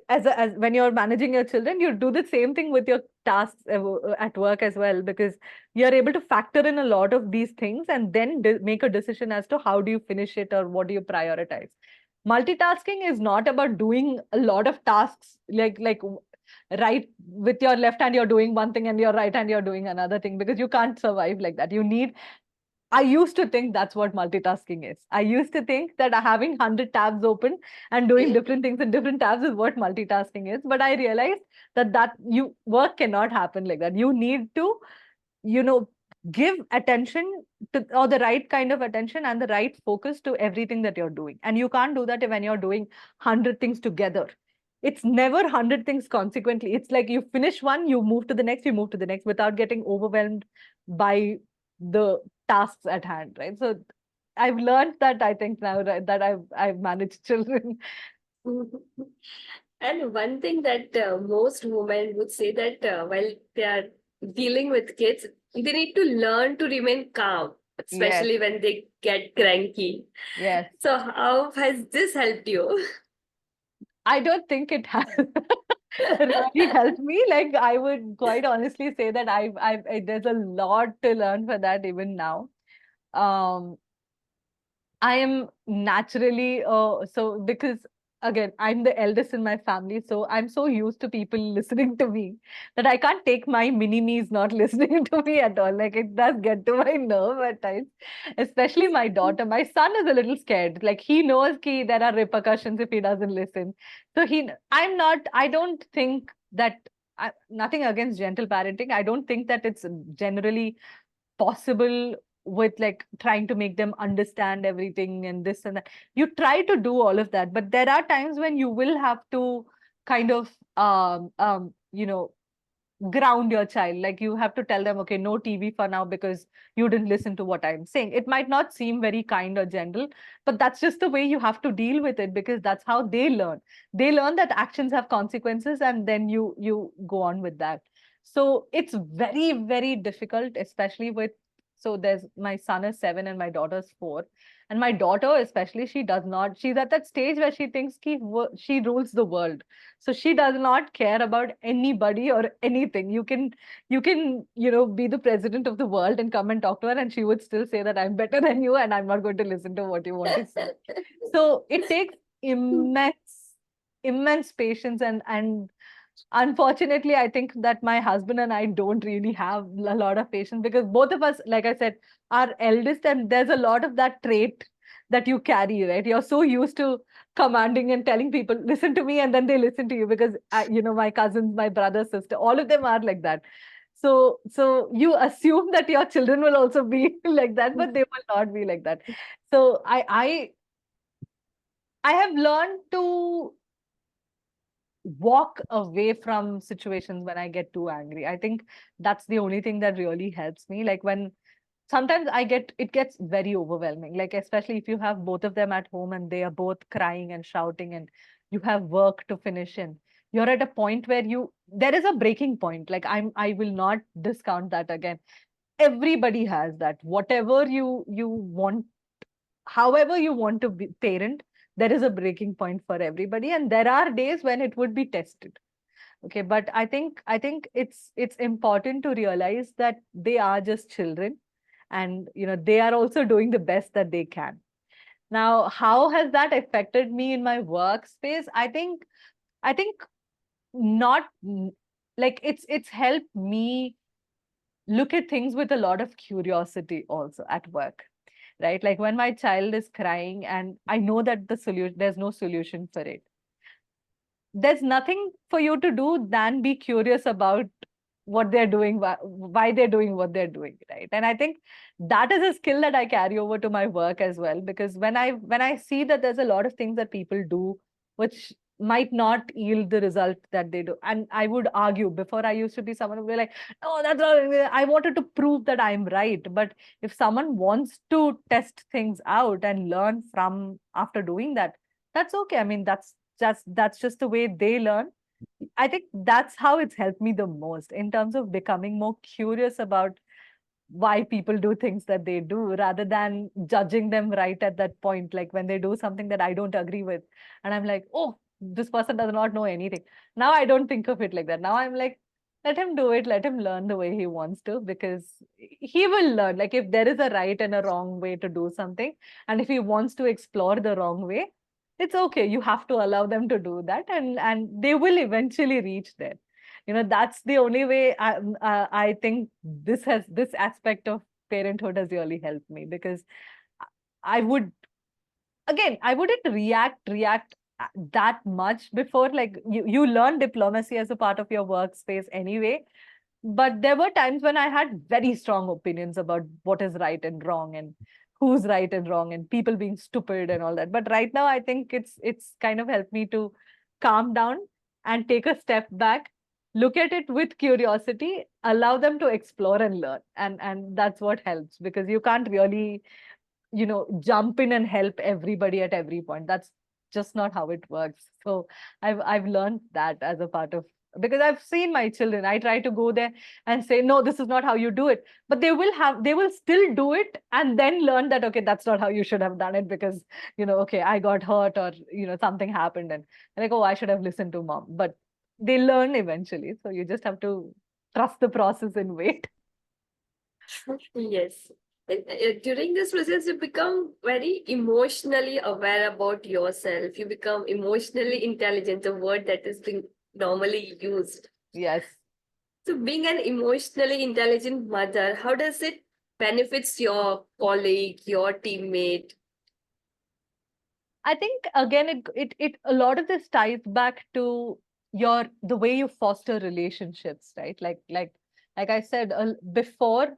as when you're managing your children, you do the same thing with your tasks at work as well, because you're able to factor in a lot of these things and then make a decision as to how do you finish it or what do you prioritize. Multitasking is not about doing a lot of tasks, like right, with your left hand you're doing one thing and your right hand you're doing another thing, because you can't survive like that. I used to think that's what multitasking is. I used to think that having 100 tabs open and doing different things in different tabs is what multitasking is. But I realized that you work cannot happen like that. You need to, you know, give attention to, or the right kind of attention and the right focus to everything that you're doing. And you can't do that when you're doing 100 things together. It's never 100 things consequently. It's like you finish one, you move to the next, you move to the next without getting overwhelmed by the tasks at hand, right? So I've learned that, I think now, right, that I've managed children. And one thing that most women would say that while they are dealing with kids, they need to learn to remain calm, Yes, especially when they get cranky. yes. So how has this helped you? I don't think it has really helped me. Like I would quite honestly say that there's a lot to learn for that even now. Um, I am naturally so, because again, I'm the eldest in my family, so I'm so used to people listening to me that I can't take my mini me's not listening to me at all. Like it does get to my nerve at times, especially my daughter. My son is a little scared. Like he knows ki there are repercussions if he doesn't listen. So I'm not. I don't think that. Nothing against gentle parenting. I don't think that it's generally possible with like trying to make them understand everything and this and that. You try to do all of that, but there are times when you will have to kind of ground your child. Like you have to tell them, okay, no TV for now because you didn't listen to what I'm saying. It might not seem very kind or gentle, but that's just the way you have to deal with it, because that's how they learn. They learn that actions have consequences, and then you go on with that. So it's very, very difficult, especially with, so there's, my son is 7 and my daughter's 4. And my daughter, especially, she's at that stage where she thinks she rules the world. So she does not care about anybody or anything. You can be the president of the world and come and talk to her, and she would still say that I'm better than you and I'm not going to listen to what you want to say. So it takes immense patience, and unfortunately, I think that my husband and I don't really have a lot of patience, because both of us, like I said, are eldest, and there's a lot of that trait that you carry, right? You're so used to commanding and telling people, listen to me, and then they listen to you, because my cousins, my brother, sister, all of them are like that. So you assume that your children will also be like that, but they will not be like that. So I have learned to walk away from situations when I get too angry. I think that's the only thing that really helps me. Like, when sometimes it gets very overwhelming, like especially if you have both of them at home and they are both crying and shouting, and you have work to finish in. You're at a point where there is a breaking point. Like, I will not discount that again. Everybody has that. Whatever you want, however you want to be parent, there is a breaking point for everybody, and there are days when it would be tested. Okay, but I think it's important to realize that they are just children, and they are also doing the best that they can. Now, how has that affected me in my workspace? I think not like it's helped me look at things with a lot of curiosity also at work, right? Like, when my child is crying and I know that there's no solution for it, there's nothing for you to do than be curious about what they're doing, why they're doing what they're doing, right? And I think that is a skill that I carry over to my work as well, because when I see that there's a lot of things that people do which might not yield the result that they do, and I would argue, before I used to be someone who would be like, oh, that's all, I wanted to prove that I'm right. But if someone wants to test things out and learn from after doing that, that's okay. I mean, that's just the way they learn. I think that's how it's helped me the most, in terms of becoming more curious about why people do things that they do, rather than judging them right at that point. Like, when they do something that I don't agree with, and I'm like, oh, this person does not know anything. Now I don't think of it like that. Now I'm like, let him do it, let him learn the way he wants to, because he will learn. Like, if there is a right and a wrong way to do something, and if he wants to explore the wrong way, it's okay. You have to allow them to do that, and they will eventually reach there. That's the only way. I think this aspect of parenthood has really helped me, because I would, again, I wouldn't react that much before. Like, you learn diplomacy as a part of your workspace anyway, but there were times when I had very strong opinions about what is right and wrong, and who's right and wrong, and people being stupid and all that. But right now, I think it's kind of helped me to calm down and take a step back, look at it with curiosity, allow them to explore and learn. And that's what helps, because you can't really, jump in and help everybody at every point. That's just not how it works. So I've learned that as a part of, because I've seen my children. I try to go there and say, no, this is not how you do it. But they will still do it, and then learn that, okay, that's not how you should have done it, because, okay, I got hurt, or, something happened, and they're like, oh, I should have listened to mom. But they learn eventually. So you just have to trust the process and wait. Yes. During this process, you become very emotionally aware about yourself. You become emotionally intelligent, a word that is being normally used. Yes. So, being an emotionally intelligent mother, how does it benefits your colleague, your teammate? I think, again, it a lot of this ties back to the way you foster relationships, right? Like I said, before,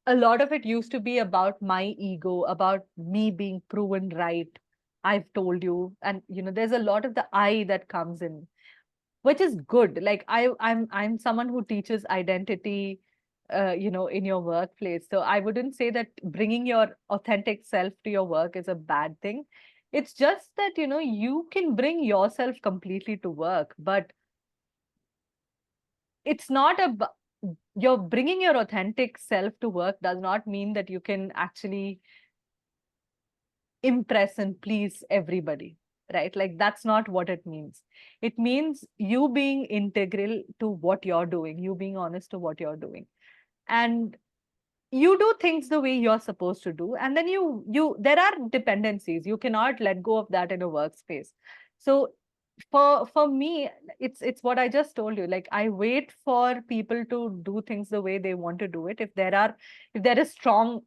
a lot of it used to be about my ego, about me being proven right. I've told you, and there's a lot of the I that comes in, which is good. Like, I'm someone who teaches identity, in your workplace. So I wouldn't say that bringing your authentic self to your work is a bad thing. It's just that, you can bring yourself completely to work, but it's not about, you're bringing your authentic self to work does not mean that you can actually impress and please everybody, right? Like, that's not what it means. It means you being integral to what you're doing, you being honest to what you're doing, and you do things the way you're supposed to do. And then there are dependencies. You cannot let go of that in a workspace. So for me, it's what I just told you. Like, I wait for people to do things the way they want to do it. If there is strong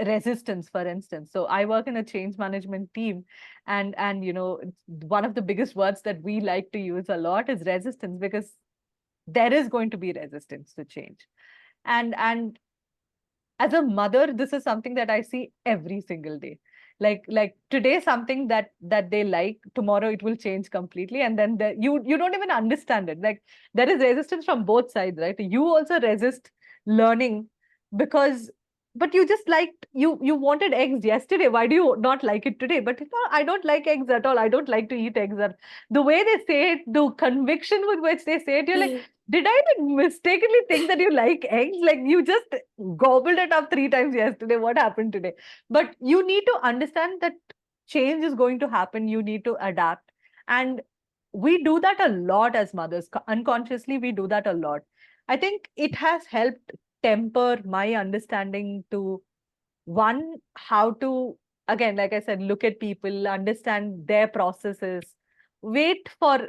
resistance, for instance. So I work in a change management team, and one of the biggest words that we like to use a lot is resistance, because there is going to be resistance to change. And as a mother, this is something that I see every single day. Like today, something that they like, tomorrow it will change completely, and then you don't even understand it. Like, there is resistance from both sides, right? You also resist learning because, but you just liked, you wanted eggs yesterday. Why do you not like it today? But I don't like eggs at all. I don't like to eat eggs. The way they say it, the conviction with which they say it, you're like, did I mistakenly think that you like eggs? Like, you just gobbled it up 3 times yesterday. What happened today? But you need to understand that change is going to happen. You need to adapt. And we do that a lot as mothers. Unconsciously, we do that a lot. I think it has helped temper my understanding to, one, how to, again, like I said, look at people, understand their processes, wait for,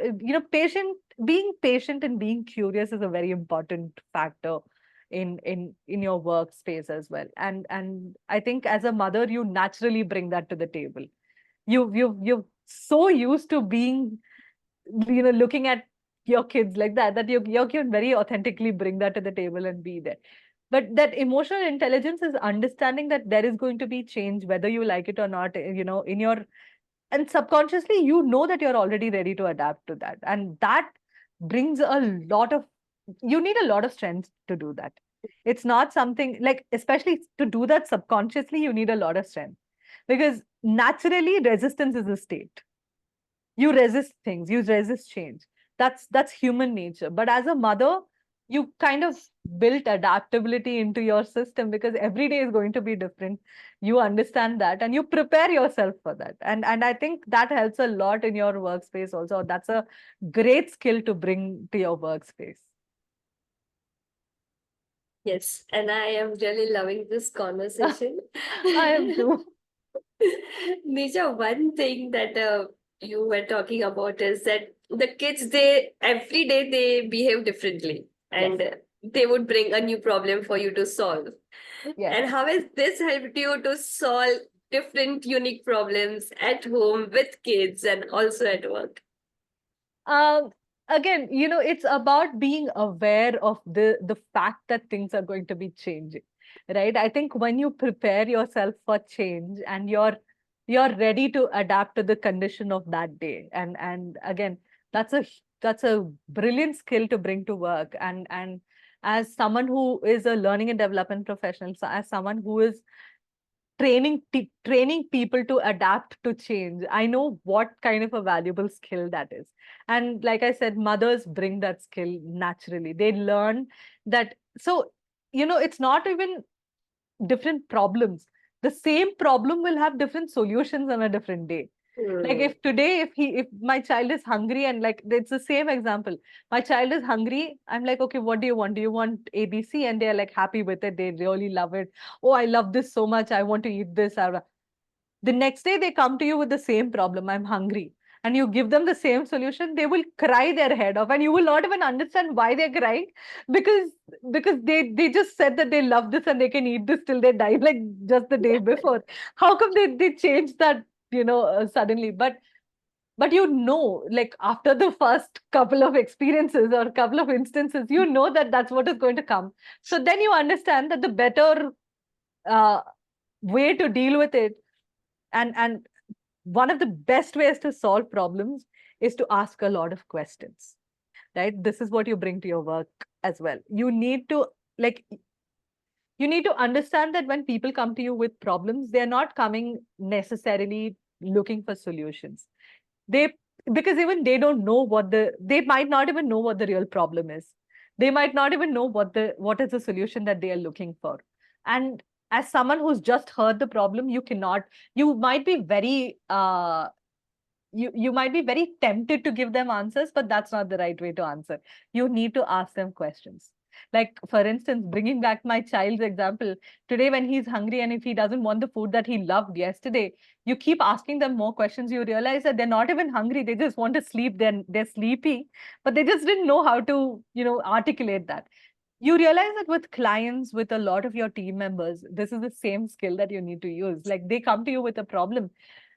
being patient and being curious is a very important factor in your workspace as well. And I think as a mother, you naturally bring that to the table. You're so used to being, looking at your kids like that you can very authentically bring that to the table and be there. But that emotional intelligence is understanding that there is going to be change, whether you like it or not, in your, and subconsciously, that you're already ready to adapt to that. And that brings a lot of, you need a lot of strength to do that. It's not something like, especially to do that subconsciously, you need a lot of strength, because naturally resistance is a state. You resist things, you resist change. That's human nature. But as a mother, you kind of built adaptability into your system, because every day is going to be different. You understand that and you prepare yourself for that. And I think that helps a lot in your workspace also. That's a great skill to bring to your workspace. Yes, and I am really loving this conversation. I am too. Neerja, one thing that you were talking about is that the kids, they every day they behave differently, Yes. and they would bring a new problem for you to solve. Yes. And how has this helped you to solve different unique problems at home with kids and also at work? Um, Again, it's about being aware of the fact that things are going to be changing, right? I think when you prepare yourself for change and you're ready to adapt to the condition of that day, and again, that's a brilliant skill to bring to work. And as someone who is a learning and development professional, so as someone who is training people to adapt to change, I know what kind of a valuable skill that is. And like I said, mothers bring that skill naturally. They learn that. So it's not even different problems. The same problem will have different solutions on a different day. Like, Hmm. if today, if my child is hungry, and like, it's the same example, my child is hungry, I'm like, okay, what do you want? Do you want ABC? And they're like happy with it, they really love it. Oh, I love this so much, I want to eat this. The next day they come to you with the same problem, I'm hungry, and you give them the same solution, they will cry their head off, and you will not even understand why they're crying, because they just said that they love this and they can eat this till they die, like just the day before. How come they changed that, suddenly? But like, after the first couple of experiences or couple of instances, that that's what is going to come. So then you understand that the better uh, way to deal with it, and one of the best ways to solve problems is to ask a lot of questions, right? This is what you bring to your work as well. Like you need to understand that when people come to you with problems, they're not coming necessarily looking for solutions. They, because even they don't know they might not even know what the real problem is. They might not even know what is the solution that they are looking for. And as someone who's just heard the problem, you might be very you might be very tempted to give them answers, but that's not the right way to answer. You need to ask them questions. Like, for instance, bringing back my child's example, today when he's hungry and if he doesn't want the food that he loved yesterday, you keep asking them more questions. You realize that they're not even hungry. They just want to sleep. They're sleepy, but they just didn't know how to, articulate that. you realize that with clients, with a lot of your team members, this is the same skill that you need to use. Like they come to you with a problem.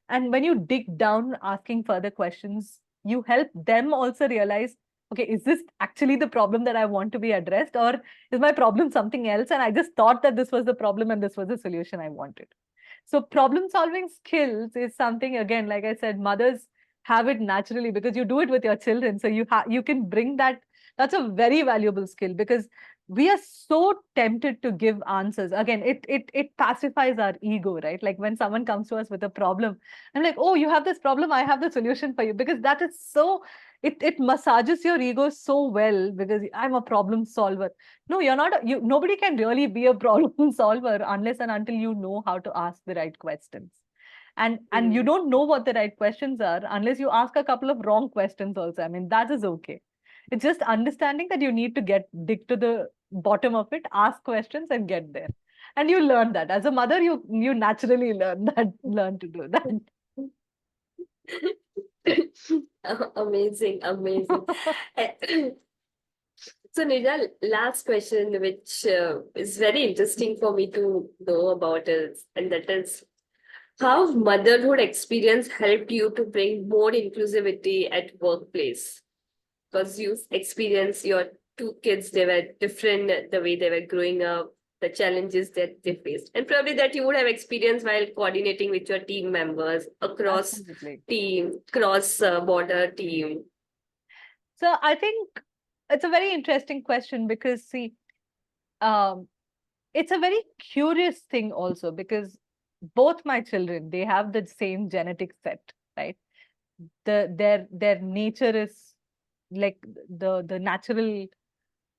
And when you dig down asking further questions, you help them also realize, okay, is this actually the problem that I want to be addressed? Or is my problem something else? And I just thought that this was the problem and this was the solution I wanted. So problem solving skills is something, again, like I said, mothers have it naturally because you do it with your children. So you can bring that. That's a very valuable skill because we are so tempted to give answers. Again, it pacifies our ego, right? Like when someone comes to us with a problem, I'm like, oh, you have this problem, I have the solution for you, because that is so, it massages your ego so well because I'm a problem solver. No, you're not. Nobody can really be a problem solver unless and until you know how to ask the right questions. And you Mm. don't know what the right questions are unless you ask a couple of wrong questions also. I mean, that is okay. It's just understanding that you need to dig to the bottom of it, ask questions and get there. And you learn that. As a mother, you naturally learn to do that. Amazing, amazing. So, Neerja, last question, which is very interesting for me to know about, is, and that is, how motherhood experience helped you to bring more inclusivity at workplace? Because you experienced your two kids, they were different the way they were growing up, the challenges that they faced, and probably that you would have experienced while coordinating with your team members across Absolutely. team, cross border team. So I think it's a very interesting question because, see, um, it's a very curious thing also because both my children, they have the same genetic set, right? Their nature is like the natural,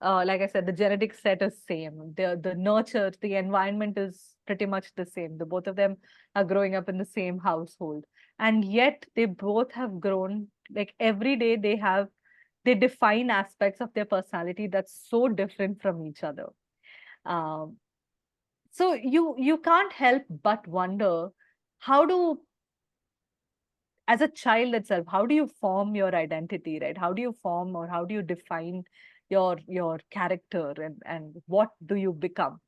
like I said, the genetic set is same. The nurture, the environment is pretty much the same. The both of them are growing up in the same household, and yet they both have grown. Like every day, they define aspects of their personality that's so different from each other. Um, so you can't help but wonder, how do, as a child itself, how do you form your identity, right? How do you form, or how do you define your character, and what do you become?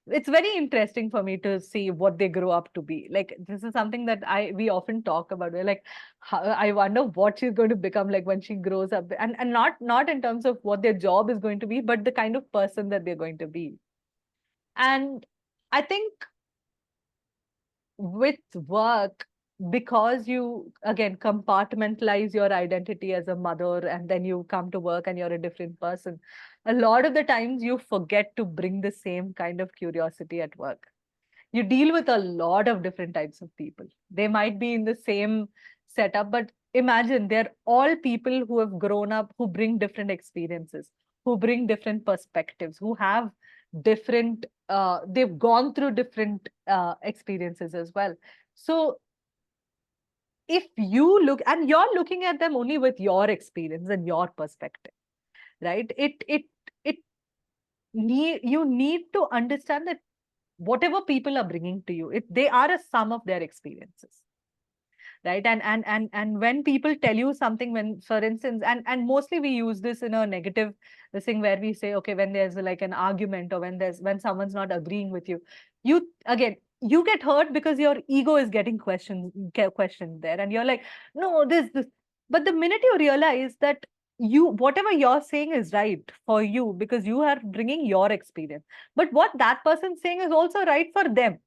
It's very interesting for me to see what they grow up to be. Like this is something that we often talk about. We're like, I wonder what she's going to become like when she grows up, and not in terms of what their job is going to be, but the kind of person that they're going to be. And I think with work, because you again compartmentalize your identity as a mother, and then you come to work and you're a different person, a lot of the times you forget to bring the same kind of curiosity at work. You deal with a lot of different types of people. They might be in the same setup, but imagine they're all people who have grown up, who bring different experiences, who bring different perspectives, who have different, they've gone through different experiences as well. So if you look, and you're looking at them only with your experience and your perspective, right? It you need to understand that whatever people are bringing to you, they are a sum of their experiences, right? And when people tell you something, when, for instance, and mostly we use this in a negative, this thing where we say, okay, when there's like an argument, or when someone's not agreeing with you, you again, you get hurt because your ego is getting questioned there, and you're like, no, this. But the minute you realize that whatever you're saying is right for you because you are bringing your experience, but what that person's saying is also right for them,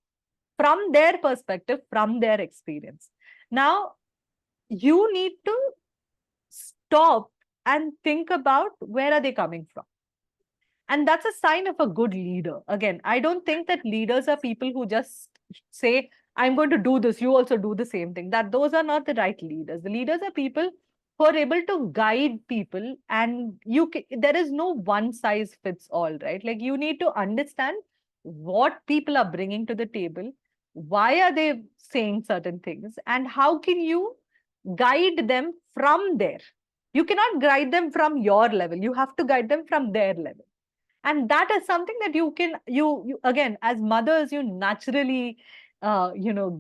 from their perspective, from their experience. Now, you need to stop and think about where are they coming from. And that's a sign of a good leader. Again, I don't think that leaders are people who just say, I'm going to do this, you also do the same thing. That those are not the right leaders. The leaders are people who are able to guide people, and there is no one size fits all, right? Like you need to understand what people are bringing to the table, why are they saying certain things, and how can you guide them from there. You cannot guide them from your level. You have to guide them from their level. And that is something that you again, as mothers, you naturally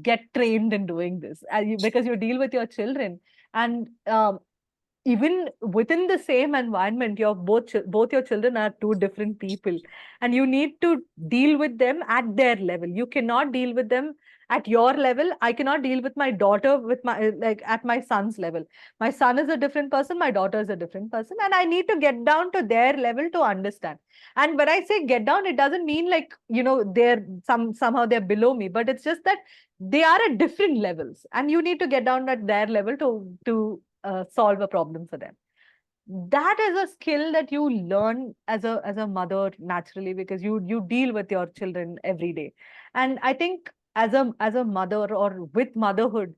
get trained in doing this, because you deal with your children. And even within the same environment, your both your children are two different people, and you need to deal with them at their level. You cannot deal with them at your level. I cannot deal with my daughter with my like at my son's level. My son is a different person, my daughter is a different person, and I need to get down to their level to understand. And when I say get down, it doesn't mean like, they're somehow they're below me, but it's just that they are at different levels, and you need to get down at their level to solve a problem for them. That is a skill that you learn as a mother naturally, because you deal with your children every day. And I think as a mother, or with motherhood,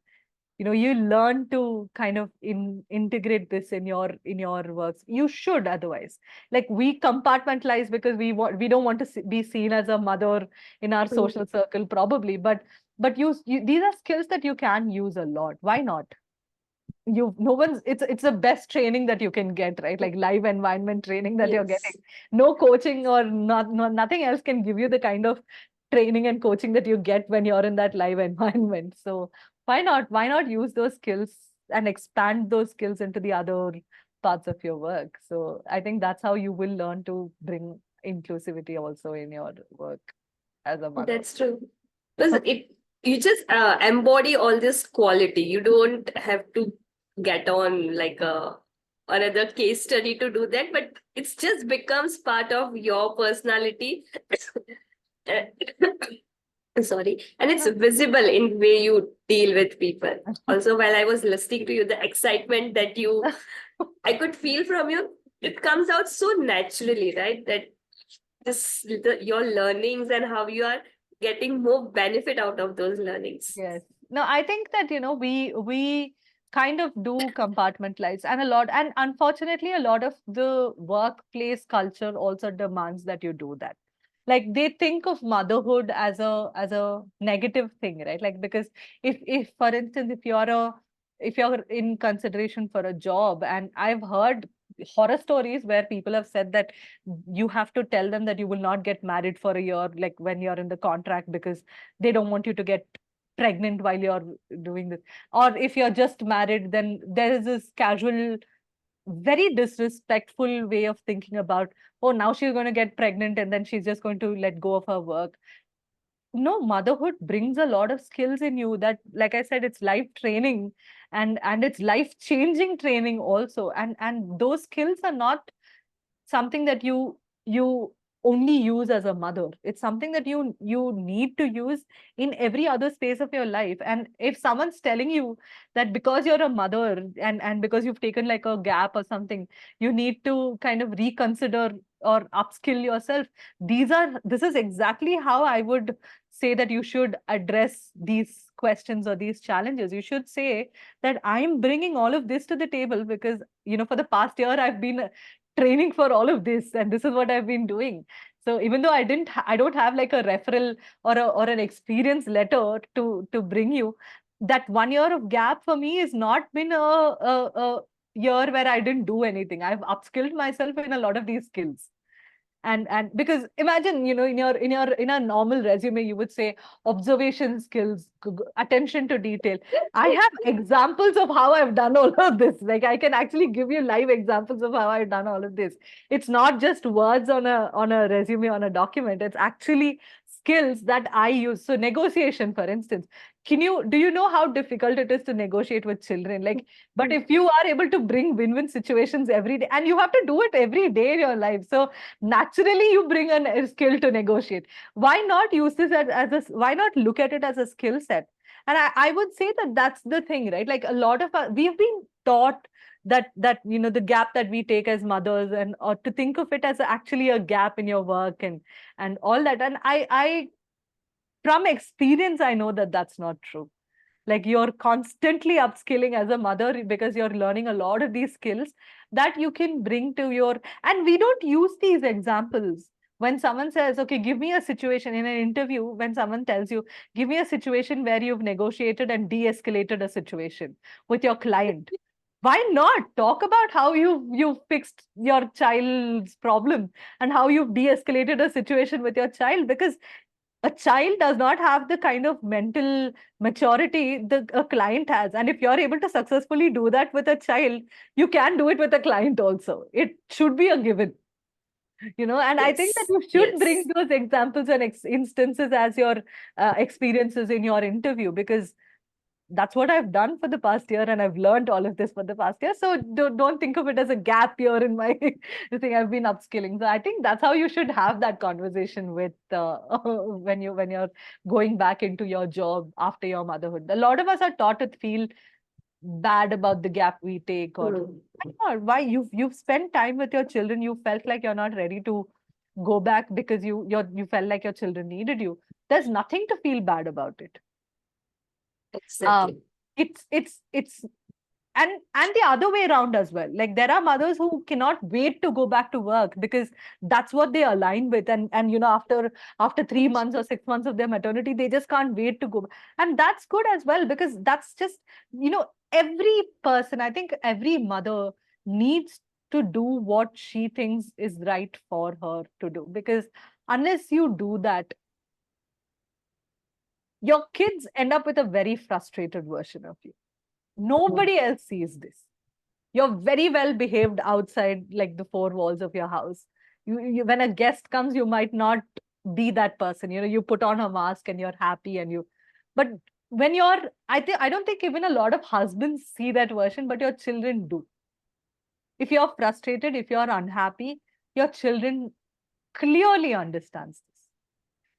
you learn to kind of integrate this in your works. You should, otherwise, like, we compartmentalize because we don't want to be seen as a mother in our social circle, probably. But these are skills that you can use a lot. Why not? No one's It's the best training that you can get, right? Like live environment training that you're getting. Yes. No coaching or nothing else can give you the kind of training and coaching that you get when you're in that live environment. So why not use those skills and expand those skills into the other parts of your work? So I think that's how you will learn to bring inclusivity also in your work as a mother. That's true. Because you just embody all this quality. You don't have to get on like another case study to do that, but it's just becomes part of your personality. Sorry, and it's visible in way you deal with people. Also, while I was listening to you, the excitement that I could feel from you, it comes out so naturally, right? That your learnings and how you are getting more benefit out of those learnings. Yes. No, I think that, we kind of do compartmentalize, and unfortunately, a lot of the workplace culture also demands that you do that. Like, they think of motherhood as a negative thing, right? Like, because if for instance, if you're in consideration for a job, and I've heard horror stories where people have said that you have to tell them that you will not get married for a year, like when you're in the contract, because they don't want you to get pregnant while you're doing this. Or if you're just married, then there is this casual, very disrespectful way of thinking about, oh, now she's going to get pregnant and then she's just going to let go of her work. No, motherhood brings a lot of skills in you that, like I said, it's life training, and it's life changing training also. And those skills are not something that you only use as a mother. It's something that you need to use in every other space of your life. And if someone's telling you that because you're a mother, and because you've taken like a gap or something, you need to kind of reconsider or upskill yourself, this is exactly how I would say that you should address these questions or these challenges. You should say that I'm bringing all of this to the table because, for the past year, I've been training for all of this, and this is what I've been doing. So even though I don't have like a referral or an experience letter to bring you, that 1 year of gap for me has not been a year where I didn't do anything. I've upskilled myself in a lot of these skills. And because imagine, in a normal resume, you would say observation skills, attention to detail. I have examples of how I've done all of this. Like, I can actually give you live examples of how I've done all of this. It's not just words on a resume, on a document. It's actually skills that I use. So negotiation, for instance, do you know how difficult it is to negotiate with children? Like, but if you are able to bring win-win situations every day, and you have to do it every day in your life, so naturally you bring a skill to negotiate. Why not use this why not look at it as a skill set? And I would say that that's the thing, right? Like, a lot of we've been taught that the gap that we take as mothers, and or to think of it as actually a gap in your work, and all that. And I from experience, I know that that's not true. Like, you're constantly upskilling as a mother because you're learning a lot of these skills that you can bring to your. And we don't use these examples when someone says, okay, give me a situation in an interview. When someone tells you, give me a situation where you've negotiated and de-escalated a situation with your client, why not talk about how you fixed your child's problem and how you've de-escalated a situation with your child? Because A child does not have the kind of mental maturity a client has. And if you're able to successfully do that with a child, you can do it with a client also. It should be a given. And I think that Yes, you should bring yes. those examples and instances as your experiences in your interview, because that's what I've done for the past year, and I've learned all of this for the past year. So don't think of it as a gap year in my thing. I've been upskilling. So I think that's how you should have that conversation with when you're going back into your job after your motherhood. A lot of us are taught to feel bad about the gap we take, or Hmm. why you've spent time with your children, you felt like you're not ready to go back because you felt like your children needed you. There's nothing to feel bad about it. um Exactly. it's and the other way around as well. Like, there are mothers who cannot wait to go back to work because that's what they align with, and after 3 months or 6 months of their maternity, they just can't wait to go. And that's good as well, because that's just, every person, I think every mother needs to do what she thinks is right for her to do, because unless you do that, your kids end up with a very frustrated version of you. Nobody else sees this. You're very well behaved outside, like the four walls of your house. When a guest comes, you might not be that person. You put on a mask and you're happy, but when I don't think even a lot of husbands see that version, but your children do. If you're frustrated, if you're unhappy, your children clearly understands this.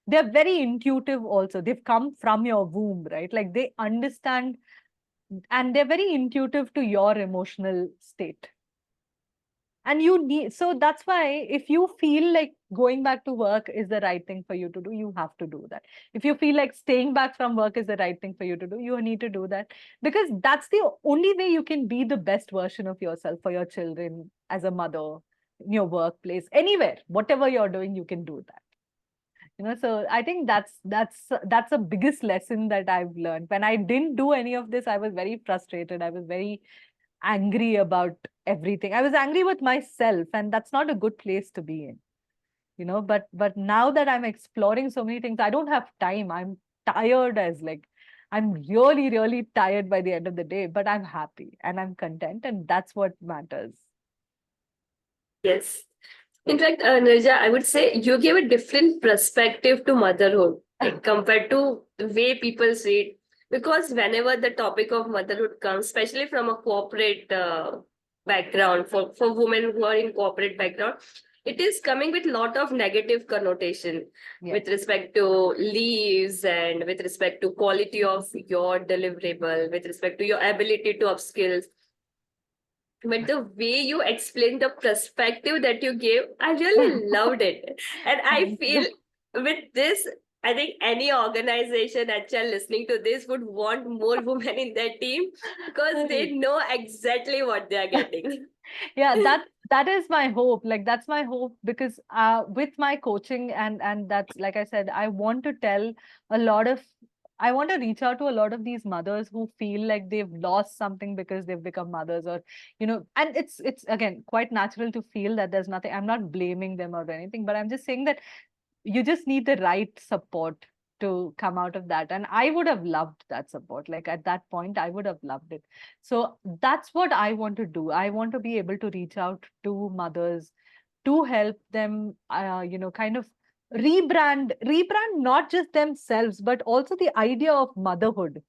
They're very intuitive also. They've come from your womb, right? Like, they understand, and they're very intuitive to your emotional state. And so that's why, if you feel like going back to work is the right thing for you to do, you have to do that. If you feel like staying back from work is the right thing for you to do, you need to do that, because that's the only way you can be the best version of yourself for your children, as a mother, in your workplace, anywhere, whatever you're doing, you can do that. So I think that's the biggest lesson that I've learned. When I didn't do any of this, I was very frustrated. I was very angry about everything. I was angry with myself, and that's not a good place to be in. But now that I'm exploring so many things, I don't have time. I'm tired, as like, I'm really, really tired by the end of the day, but I'm happy and I'm content, and that's what matters. Yes. In fact, Neerja, I would say you gave a different perspective to motherhood, like compared to the way people see it. Because whenever the topic of motherhood comes, especially from a corporate background, for women who are in corporate background, it is coming with a lot of negative connotation Yes. with respect to leaves and with respect to quality of your deliverable, with respect to your ability to upskills. But the way you explained the perspective that you gave, I really loved it. And I Thank feel you. with this, I think any organization, HR listening to this would want more women in their team because they know exactly what they are getting. Yeah, that is my hope. Like, that's my hope, because with my coaching, and that's, like I said, a lot of I want to reach out to a lot of these mothers who feel like they've lost something because they've become mothers, or and it's again quite natural to feel that there's nothing. I'm not blaming them or anything, but I'm just saying that you just need the right support to come out of that. And I would have loved that support. Like, at that point, I would have loved it. So that's what I want to do. I want to be able to reach out to mothers to help them, kind of rebrand not just themselves, but also the idea of motherhood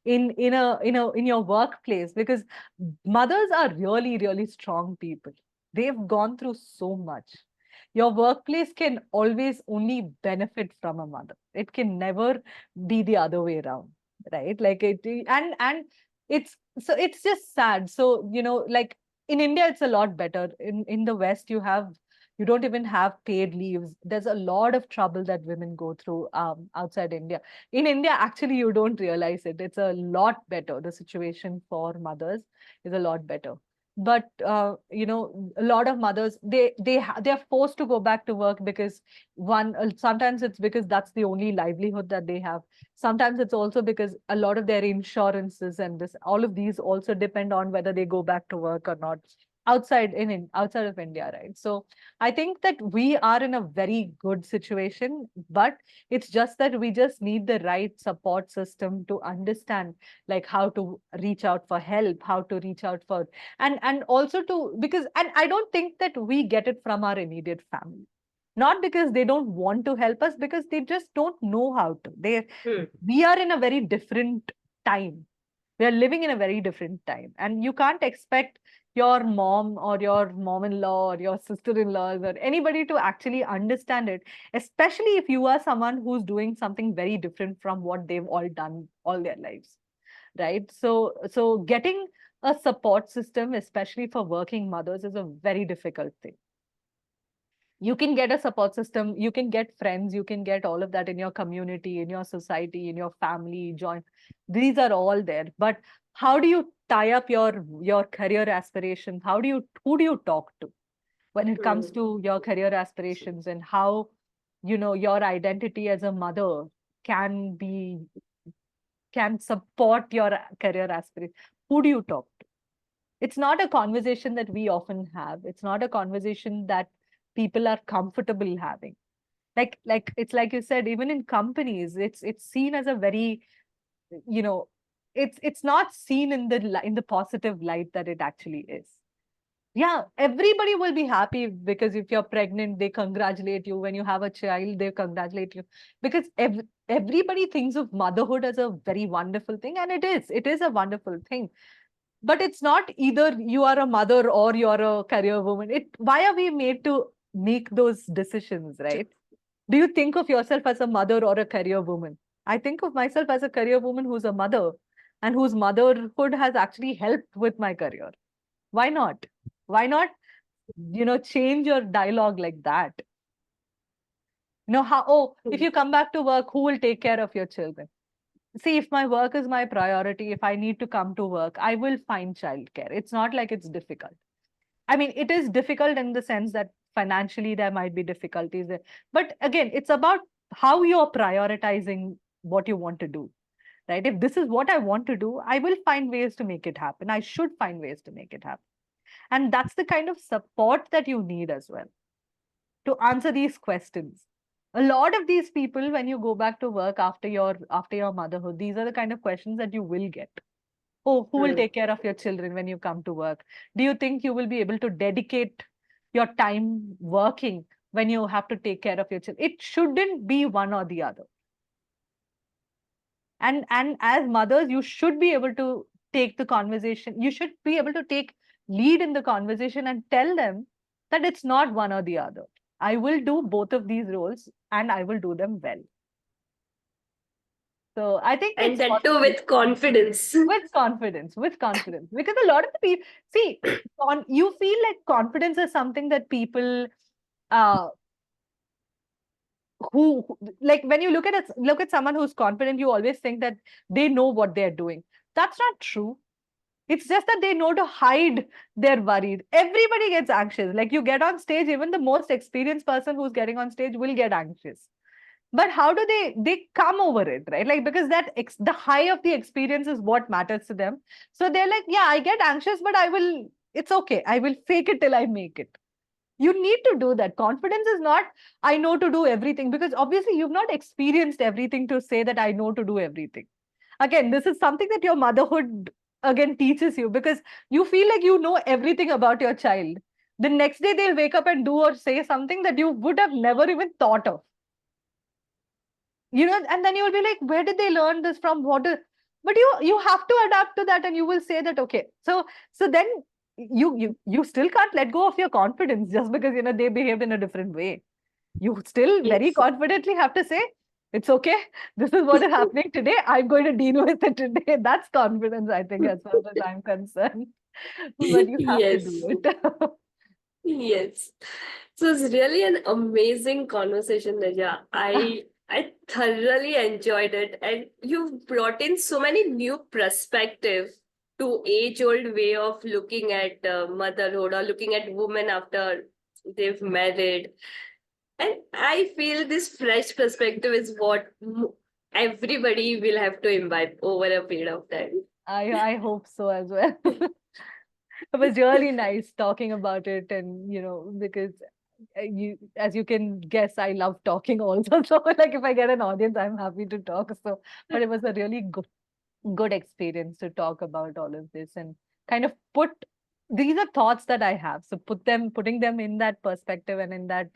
in your workplace, because mothers are really, really strong people. They've gone through so much. Your workplace can always only benefit from a mother. It can never be the other way around, right? Like, and it's just sad. So, like, in India, it's a lot better. In the West, you don't even have paid leaves. There's a lot of trouble that women go through outside India. In India, actually, you don't realize it. It's a lot better. The situation for mothers is a lot better. But a lot of mothers, they're forced to go back to work because sometimes it's because that's the only livelihood that they have. Sometimes it's also because a lot of their insurances and this all of these also depend on whether they go back to work or not. outside outside of India, right? So I think that we are in a very good situation, but it's just that we just need the right support system to understand like how to reach out for help, how to reach out for, and also to, because, and I don't think that we get it from our immediate family. Not because they don't want to help us, because they just don't know how to. We are in a very different time. We are living in a very different time, and you can't expect your mom or your mom-in-law or your sister-in-laws or anybody to actually understand it, especially if you are someone who's doing something very different from what they've all done all their lives, right? So getting a support system, especially for working mothers, is a very difficult thing. You can get a support system, you can get friends, you can get all of that in your community, in your society, in your family, join. These are all there. But how do you tie up your career aspirations? Who do you talk to when it comes to your career aspirations, and how, your identity as a mother can be, can support your career aspirations? Who do you talk to? It's not a conversation that we often have. It's not a conversation that people are comfortable having. Like it's like you said, even in companies, it's seen as a very, you know, it's not seen in in the positive light that it actually is. Yeah, everybody will be happy because if you're pregnant, they congratulate you. When you have a child, they congratulate you, because everybody thinks of motherhood as a very wonderful thing, and it is a wonderful thing. But it's not either you are a mother or you're a career woman. Why are we made to make those decisions, right? Do you think of yourself as a mother or a career woman? I think of myself as a career woman who's a mother, and whose motherhood has actually helped with my career. Why not? Why not, change your dialogue like that? If you come back to work, who will take care of your children? See, if my work is my priority, if I need to come to work, I will find childcare. It's not like it's difficult. I mean, it is difficult in the sense that financially there might be difficulties there. But again, it's about how you're prioritizing what you want to do, right? If this is what I want to do, I will find ways to make it happen. I should find ways to make it happen. And that's the kind of support that you need as well to answer these questions. A lot of these people, when you go back to work after your motherhood, these are the kind of questions that you will get. Oh, who will take care of your children when you come to work? Do you think you will be able to dedicate your time working when you have to take care of your children? It shouldn't be one or the other. And as mothers, you should be able to take the conversation. You should be able to take lead in the conversation and tell them that it's not one or the other. I will do both of these roles and I will do them well. So I think And it's that too possible. with confidence. With confidence, because a lot of the people, see, you feel like confidence is something that people, uh, like when you look at someone who's confident, you always think that they know what they're doing. That's not true. It's just that they know to hide their worried. Everybody gets anxious. Like you get on stage, even the most experienced person who's getting on stage will get anxious. But how do they come over it, right? Like, because the high of the experience is what matters to them. So they're like, yeah, I get anxious, but it's okay. I will fake it till I make it. You need to do that. Confidence is not, I know to do everything, because obviously you've not experienced everything to say that I know to do everything. Again, this is something that your motherhood again teaches you, because you feel like you know everything about your child. The next day they'll wake up and do or say something that you would have never even thought of. And then you will be like, where did they learn this from? But you have to adapt to that, and you will say that, okay. So then you still can't let go of your confidence just because they behaved in a different way. You still very Yes. confidently have to say, it's okay. This is what is happening today. I'm going to deal with it today. That's confidence, I think, as far as I'm concerned. But you have to do Yes. it. Yes. So it's really an amazing conversation, Neerja. I thoroughly enjoyed it, and you've brought in so many new perspective to age-old way of looking at motherhood or looking at women after they've married. And I feel this fresh perspective is what everybody will have to imbibe over a period of time. I hope so as well. It was really nice talking about it, and because as you can guess, I love talking also. So like if I get an audience, I'm happy to talk. So, but it was a really good experience to talk about all of this and kind of put these are thoughts that I have. So putting them in that perspective and in that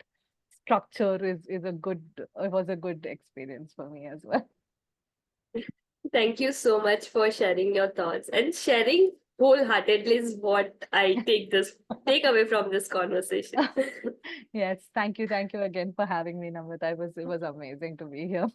structure is a good it was a good experience for me as well. Thank you so much for sharing your thoughts and sharing wholeheartedly is what I take away from this conversation. Yes, thank you again for having me, Namrata. It was amazing to be here.